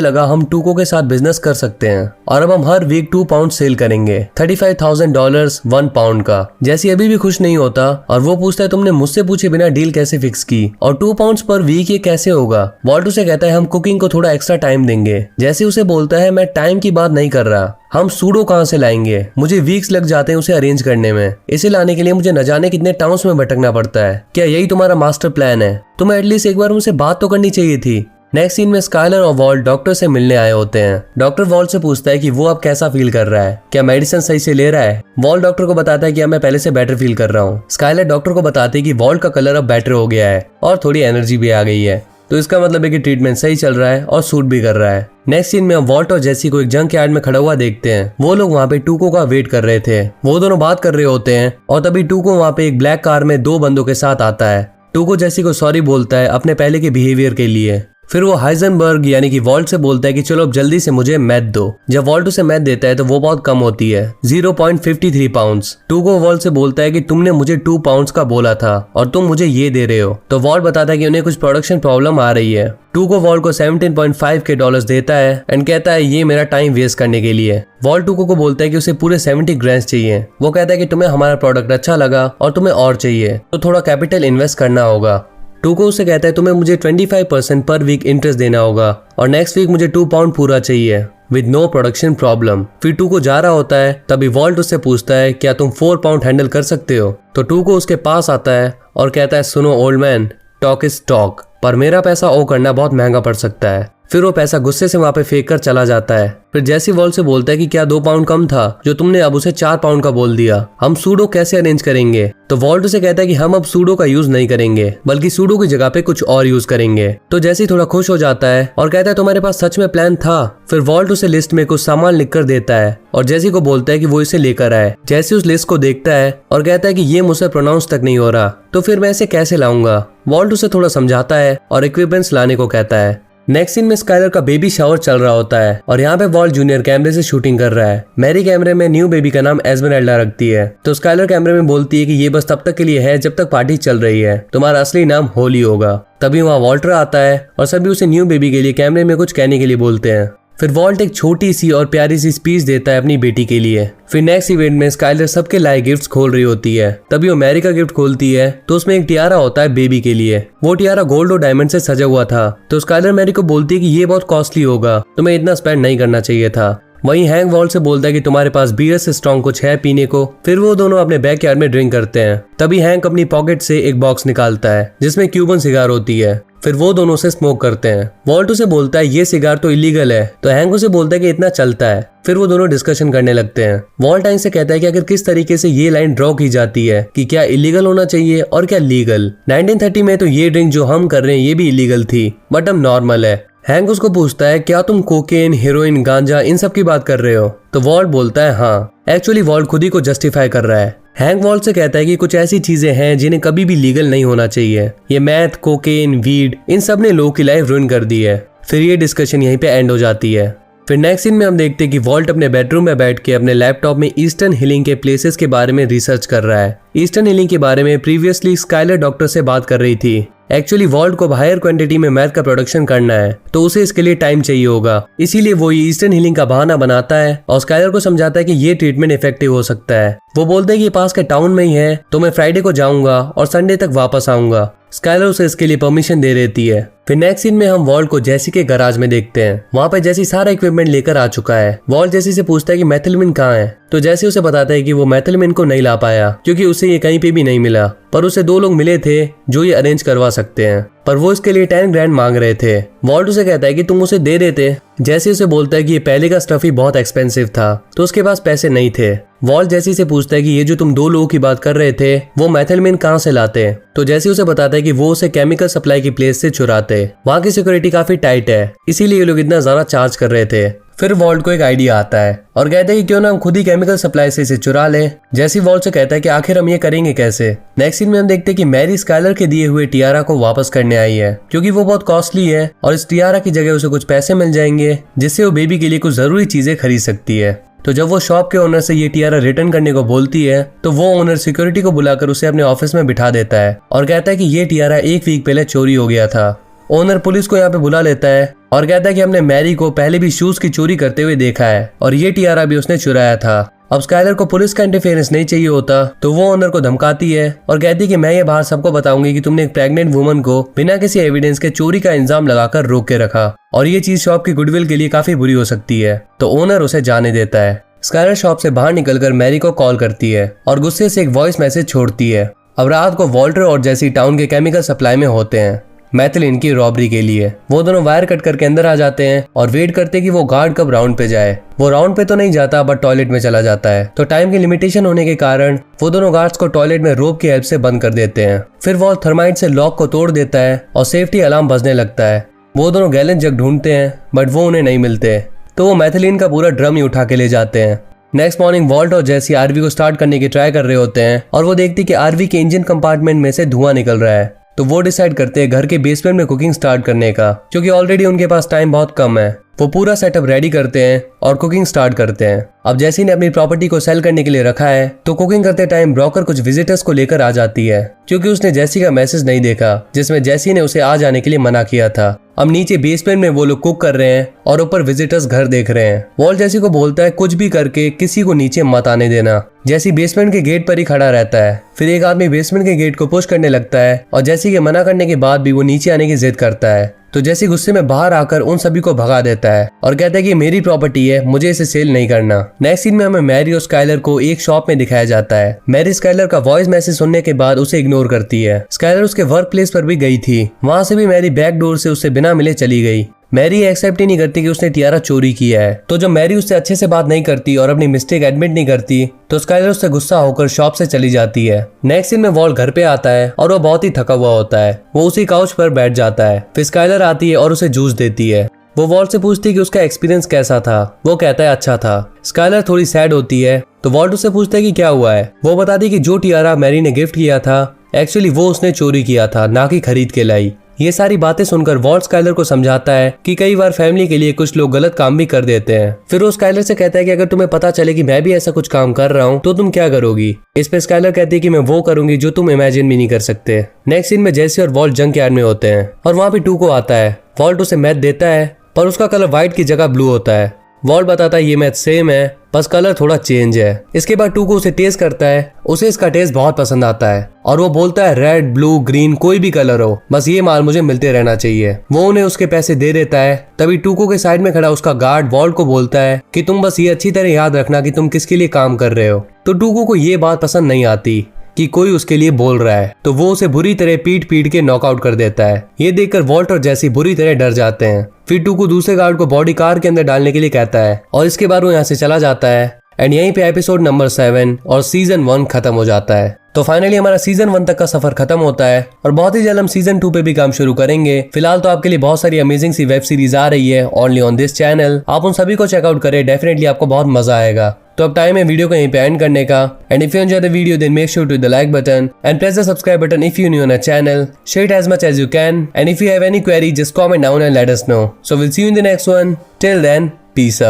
लगा हम टूको के साथ बिजनेस कर सकते हैं और अब हम हर वीक 2 पाउंड सेल करेंगे, $35,000 1 पाउंड का। जैसी अभी भी खुश नहीं होता और वो पूछता है तुमने मुझसे पूछे बिना डील कैसे फिक्स की और 2 पाउंड पर वीक ये कैसे होगा? वॉल्ट उसे कहता है हम कुकिंग को थोड़ा एक्स्ट्रा टाइम देंगे। जैसे उसे बोलता है मैं टाइम की बात नहीं कर रहा, हम सूडो कहाँ से लाएंगे? मुझे वीक्स लग जाते हैं उसे अरेंज करने में। इसे लाने के लिए मुझे न जाने कितने टाउन्स में भटकना पड़ता है। क्या यही तुम्हारा मास्टर प्लान है? तुम्हें एटलीस्ट एक बार मुझसे बात तो करनी चाहिए थी। नेक्स्ट सीन में स्काइलर और वॉल्ट डॉक्टर से मिलने आए होते हैं। डॉक्टर वॉल्ट से पूछता है कि वो अब कैसा फील कर रहा है, क्या मेडिसिन सही से ले रहा है? वॉल्ट डॉक्टर को बताता है कि मैं पहले से बेटर फील कर रहा हूँ। स्काइलर डॉक्टर को बताती है कि वॉल्ट का कलर अब बेटर हो गया है और थोड़ी एनर्जी भी आ गई है, तो इसका मतलब है कि ट्रीटमेंट सही चल रहा है और सूट भी कर रहा है। नेक्स्ट सीन में हम वॉल्ट और जेसी को एक जंक यार्ड में खड़ा हुआ देखते हैं। वो लोग वहाँ पे टूको का वेट कर रहे थे। वो दोनों बात कर रहे होते हैं और तभी टूको वहाँ पे एक ब्लैक कार में 2 बंदों के साथ आता है। टूको जेसी को सॉरी बोलता है अपने पहले के बिहेवियर के लिए। फिर वो हाइजनबर्ग यानी कि वॉल्ट से बोलता है कि चलो अब जल्दी से मुझे मैथ दो। जब वॉल्ट उसे मैथ देता है तो वो बहुत कम होती है, 0.53 पाउंड्स। टूको वॉल्ट से बोलता है कि तुमने मुझे 2 पाउंड्स का बोला था और तुम मुझे ये दे रहे हो। तो वॉल्ट बताता है कि उन्हें कुछ प्रोडक्शन प्रॉब्लम आ रही है। टूको वॉल्ट को 17.5K डॉलर्स देता है एंड कहता है ये मेरा टाइम वेस्ट करने के लिए। वॉल्ट टूको को बोलता है कि उसे पूरे 70 ग्रैंड चाहिए। वो कहता है कि तुम्हें हमारा प्रोडक्ट अच्छा लगा और तुम्हें और चाहिए तो थोड़ा कैपिटल इन्वेस्ट करना होगा। टूको उसे कहता है तुम्हें मुझे 25% पर वीक इंटरेस्ट देना होगा और नेक्स्ट वीक मुझे 2 पाउंड पूरा चाहिए विद नो प्रोडक्शन प्रॉब्लम। फिर टूको जा रहा होता है, तभी वॉल्ट उससे पूछता है क्या तुम 4 पाउंड हैंडल कर सकते हो? तो टूको उसके पास आता है और कहता है सुनो old man, talk is talk, पर मेरा पैसा ओ करना बहुत महंगा पड़ सकता है। फिर वो पैसा गुस्से से वहाँ पे फेंक कर चला जाता है। फिर जेसी वॉल्ट से बोलता है कि क्या 2 पाउंड कम था जो तुमने अब उसे 4 पाउंड का बोल दिया, हम सूडो कैसे अरेंज करेंगे? तो वॉल्ट उसे कहता है कि हम अब सूडो का यूज नहीं करेंगे बल्कि सूडो की जगह पे कुछ और यूज करेंगे। तो जेसी थोड़ा खुश हो जाता है और कहता है तुम्हारे पास सच में प्लान था। फिर वॉल्ट उसे लिस्ट में कुछ सामान लिख कर देता है और जेसी को बोलता है कि वो इसे लेकर आए। जेसी उस लिस्ट को देखता है और कहता है कि ये मुझसे प्रोनाउंस तक नहीं हो रहा, तो फिर मैं इसे कैसे लाऊंगा? वॉल्ट उसे थोड़ा समझाता है और इक्विपमेंट्स लाने को कहता है। नेक्स्ट सीन में स्काइलर का बेबी शावर चल रहा होता है और यहाँ पे वॉल्ट जूनियर कैमरे से शूटिंग कर रहा है। मैरी कैमरे में न्यू बेबी का नाम एस्मेराल्डा रखती है, तो स्काइलर कैमरे में बोलती है कि ये बस तब तक के लिए है जब तक पार्टी चल रही है, तुम्हारा असली नाम होली होगा। तभी वहाँ वॉल्टर आता है और सभी उसे न्यू बेबी के लिए कैमरे में कुछ कहने के लिए बोलते हैं। फिर वॉल्ट एक छोटी सी और प्यारी सी स्पीच देता है अपनी बेटी के लिए। फिर नेक्स्ट इवेंट में स्काइलर सबके लाए गिफ्ट्स खोल रही होती है, तभी वो मैरी का गिफ्ट खोलती है तो उसमें एक टियारा होता है बेबी के लिए। वो टियारा गोल्ड और डायमंड से सजा हुआ था, तो स्काइलर मैरी को बोलती है कि ये बहुत कॉस्टली होगा, तुम्हें इतना स्पेंड नहीं करना चाहिए था। वहीं हैंक वॉल्ट से बोलता है कि तुम्हारे पास बियर से स्ट्रॉन्ग कुछ है पीने को। फिर वो दोनों अपने बैकयार्ड में ड्रिंक करते हैं, तभी हैंक अपनी पॉकेट से एक बॉक्स निकालता है जिसमें क्यूबन सिगार होती है। फिर वो दोनों से स्मोक करते हैं। वॉल्ट उसे बोलता है ये सिगार तो इलीगल है, तो हैंक उसे बोलता है कि इतना चलता है। फिर वो दोनों डिस्कशन करने लगते हैं। वॉल्ट हैंक से कहता है कि अगर किस तरीके से ये लाइन ड्रॉ की जाती है कि क्या इलीगल होना चाहिए और क्या लीगल। 1930 में तो ये ड्रिंक जो हम कर रहे हैं ये भी इलीगल थी, बट अब नॉर्मल है। हैंक उसको पूछता है क्या तुम कोकेन, हेरोइन, गांजा इन सब की बात कर रहे हो, तो वॉल्ट बोलता है हाँ। एक्चुअली वॉल्ट खुद ही को जस्टिफाई कर रहा है। हैंक वॉल्ट से कहता है कि कुछ ऐसी चीजें हैं जिन्हें कभी भी लीगल नहीं होना चाहिए। ये मैथ, कोकेन, वीड इन सब ने लोगों की लाइफ रुइन कर दी है। फिर ये डिस्कशन यहीं पे एंड हो जाती है। फिर नेक्स्ट सीन में हम देखते हैं कि वॉल्ट अपने बेडरूम में बैठ के अपने लैपटॉप में ईस्टर्न हीलिंग के प्लेसेस के बारे में रिसर्च कर रहा है। ईस्टर्न हीलिंग के बारे में प्रीवियसली स्काइलर डॉक्टर से बात कर रही थी। एक्चुअली वॉल्ट को हायर क्वांटिटी में मैथ का प्रोडक्शन करना है, तो उसे इसके लिए टाइम चाहिए होगा, इसीलिए वो ये ईस्टर्न हीलिंग का बहाना बनाता है और स्काइलर को समझाता है कि ये ट्रीटमेंट इफेक्टिव हो सकता है। वो बोलते हैं कि पास के टाउन में ही है, तो मैं फ्राइडे को जाऊंगा और संडे तक वापस आऊंगा। स्काइलर उसे इसके लिए परमिशन दे देती है। फिर नेक्स्ट सीन में हम वॉल्ट को जेसी के गैराज में देखते हैं। वहाँ पे जेसी सारा इक्विपमेंट लेकर आ चुका है। वॉल्ट जेसी से पूछता है कि मेथिलमिन कहाँ है, तो जेसी उसे बताता है कि वो मेथिलमिन को नहीं ला पाया क्योंकि उसे ये कहीं पे भी नहीं मिला, पर उसे 2 लोग मिले थे जो ये अरेंज करवा सकते हैं, पर वो इसके लिए 10 ग्रैंड मांग रहे थे। वॉल्ट उसे कहता है कि तुम उसे दे देते। जेसी उसे बोलता है कि ये पहले का स्टफ ही बहुत एक्सपेंसिव था, तो उसके पास पैसे नहीं थे। वॉल्ट जेसी से पूछता है कि ये जो तुम 2 लोगों की बात कर रहे थे वो मेथिलमिन कहाँ से लाते, तो जेसी उसे बताता है कि वो उसे केमिकल सप्लाई की प्लेस से चुराते। वहाँ की सिक्योरिटी काफी टाइट है, इसीलिए ये लोग इतना ज्यादा चार्ज कर रहे थे। फिर वॉल्ट को एक आइडिया आता है और कहते हैं कि क्यों ना हम खुद ही केमिकल सप्लाई से इसे चुरा लें। जैसी वॉल्ट से कहता है कि आखिर हम ये करेंगे कैसे। नेक्स्ट सीन में हम देखते हैं कि मैरी स्काइलर के दिए हुए टियारा को वापस करने आई है क्योंकि वो बहुत कॉस्टली है और इस टियारा की जगह उसे कुछ पैसे मिल जाएंगे जिससे वो बेबी के लिए कुछ जरूरी चीजें खरीद सकती है। तो जब वो शॉप के ओनर से ये टियारा रिटर्न करने को बोलती है तो वो ओनर सिक्योरिटी को बुलाकर उसे अपने ऑफिस में बिठा देता है और कहता है कि ये टियारा 1 वीक पहले चोरी हो गया था। ओनर पुलिस को यहाँ पे बुला लेता है और कहता है कि हमने मैरी को पहले भी शूज की चोरी करते हुए देखा है और ये टियारा भी उसने चुराया था। अब स्काइलर को पुलिस का इंटरफेरेंस नहीं चाहिए होता, तो वो ओनर को धमकाती है और कहती है कि मैं ये बाहर सबको बताऊंगी कि तुमने एक प्रेग्नेंट वुमन को बिना किसी एविडेंस के चोरी का इल्जाम लगाकर रोक के रखा और ये चीज शॉप की गुडविल के लिए काफी बुरी हो सकती है। तो ओनर उसे जाने देता है। स्काइलर शॉप से बाहर निकलकर मैरी को कॉल करती है और गुस्से से एक वॉइस मैसेज छोड़ती है। अब रात को वॉल्टर और जेसी टाउन के केमिकल सप्लाई में होते हैं मैथिलिन की रॉबरी के लिए। वो दोनों वायर कट करके अंदर आ जाते हैं और वेट करते कि वो गार्ड कब राउंड पे जाए। वो राउंड पे तो नहीं जाता बट टॉयलेट में चला जाता है, तो टाइम की लिमिटेशन होने के कारण वो दोनों गार्ड्स को टॉयलेट में रोप की हेल्प से बंद कर देते हैं। फिर वॉल्ट थर्माइट से लॉक को तोड़ देता है और सेफ्टी अलार्म बजने लगता है। वो दोनों गैलन जग ढूंढते हैं बट वो उन्हें नहीं मिलते, तो वो मैथिलिन का पूरा ड्रम ही उठा के ले जाते हैं। नेक्स्ट मॉर्निंग वॉल्ट और जेसी आरवी को स्टार्ट करने की ट्राई कर रहे होते हैं और वो देखती कि आरवी के इंजन कंपार्टमेंट में से धुआं निकल रहा है, तो वो डिसाइड करते हैं घर के बेसमेंट में कुकिंग स्टार्ट करने का क्योंकि ऑलरेडी उनके पास टाइम बहुत कम है। वो पूरा सेटअप रेडी करते हैं और कुकिंग स्टार्ट करते हैं। अब जेसी ने अपनी प्रॉपर्टी को सेल करने के लिए रखा है, तो कुकिंग करते टाइम ब्रोकर कुछ विजिटर्स को लेकर आ जाती है क्योंकि उसने जेसी का मैसेज नहीं देखा जिसमें जेसी ने उसे आ जाने के लिए मना किया था। अब नीचे बेसमेंट में वो लोग कुक कर रहे हैं और ऊपर विजिटर्स घर देख रहे हैं। वॉल्ट जेसी को बोलता है कुछ भी करके किसी को नीचे मत आने देना। जेसी बेसमेंट के गेट पर ही खड़ा रहता है। फिर एक आदमी बेसमेंट के गेट को पुश करने लगता है और जेसी के मना करने के बाद भी वो नीचे आने की जिद करता है, तो जेसी गुस्से में बाहर आकर उन सभी को भगा देता है और कहता है कि मेरी प्रॉपर्टी है, मुझे इसे सेल नहीं करना। नेक्स्ट सीन में हमें मैरी और स्काइलर को एक शॉप में दिखाया जाता है। मैरी स्काइलर का वॉइस मैसेज सुनने के बाद उसे इग्नोर करती है। स्काइलर उसके वर्क प्लेस पर भी गई थी, वहाँ से भी मैरी बैक डोर से उससे बिना मिले चली गई। मैरी एक्सेप्ट ही नहीं करती कि उसने टियारा चोरी किया है, तो जब मैरी उससे अच्छे से बात नहीं करती और अपनी मिस्टेक एडमिट नहीं करती तो स्काइलर उससे गुस्सा होकर शॉप से चली जाती है। नेक्स्ट सीन में वॉल्ट घर पे आता है और वो बहुत ही थका हुआ होता है। वो उसी काउच पर बैठ जाता है। फिर स्काइलर आती है और उसे जूस देती है। वो वॉल्ट से पूछती है कि उसका एक्सपीरियंस कैसा था। वो कहता है अच्छा था। स्काइलर थोड़ी सैड होती है, तो वॉल्ट उससे पूछता है कि क्या हुआ है। वो बताती कि जो टियारा मैरी ने गिफ्ट किया था एक्चुअली वो उसने चोरी किया था, ना कि खरीद के लाई। ये सारी बातें सुनकर वॉल्ट स्काइलर को समझाता है कि कई बार फैमिली के लिए कुछ लोग गलत काम भी कर देते हैं। फिर वो स्काइलर से कहता है कि अगर तुम्हें पता चले कि मैं भी ऐसा कुछ काम कर रहा हूँ तो तुम क्या करोगी। इस पे स्काइलर कहती है कि मैं वो करूंगी जो तुम इमेजिन भी नहीं कर सकते। नेक्स्ट सीन में जेसी और वॉल्ट जंक यार्ड में होते हैं और वहाँ पे 2 को आता है। वॉल्ट उसे मैथ देता है पर उसका कलर व्हाइट की जगह ब्लू होता है। वॉल्ट बताता है ये मैच सेम है, बस कलर थोड़ा चेंज है। इसके बाद टूको उसे टेस्ट करता है, उसे इसका टेस्ट बहुत पसंद आता है और वो बोलता है रेड ब्लू ग्रीन कोई भी कलर हो, बस ये माल मुझे मिलते रहना चाहिए। वो उन्हें उसके पैसे दे देता है। तभी टूको के साइड में खड़ा उसका गार्ड वॉल्ट को बोलता है कि तुम बस ये अच्छी तरह याद रखना कि तुम किसके लिए काम कर रहे हो। तो टूको को ये बात पसंद नहीं आती कि कोई उसके लिए बोल रहा है, तो वो उसे बुरी तरह पीट के नॉकआउट कर देता है। ये देखकर वॉल्ट और जैसी बुरी तरह डर जाते हैं। फिर टूको दूसरे गार्ड को बॉडी कार के अंदर डालने के लिए कहता है और इसके बाद वो यहाँ से चला जाता है। एंड यहीं पे एपिसोड नंबर 7 और सीजन 1 खत्म हो जाता है। तो फाइनली हमारा सीजन 1 तक का सफर खत्म होता है और बहुत ही जल्द हम सीजन 2 पे भी काम शुरू करेंगे। फिलहाल तो आपके लिए बहुत सारी अमेजिंग सी वेब सीरीज आ रही है ओनली ऑन दिस चैनल, आप उन सभी को चेकआउट करें, डेफिनेटली आपको बहुत मजा आएगा। तो अब टाइम है वीडियो को यहीं पे एंड करने का। And if you enjoy the video then make sure to the like button and press the subscribe button if you new on a channel, share it as much as you can and if you have any query just comment down and let us know. So will see you in the next one, till then peace out.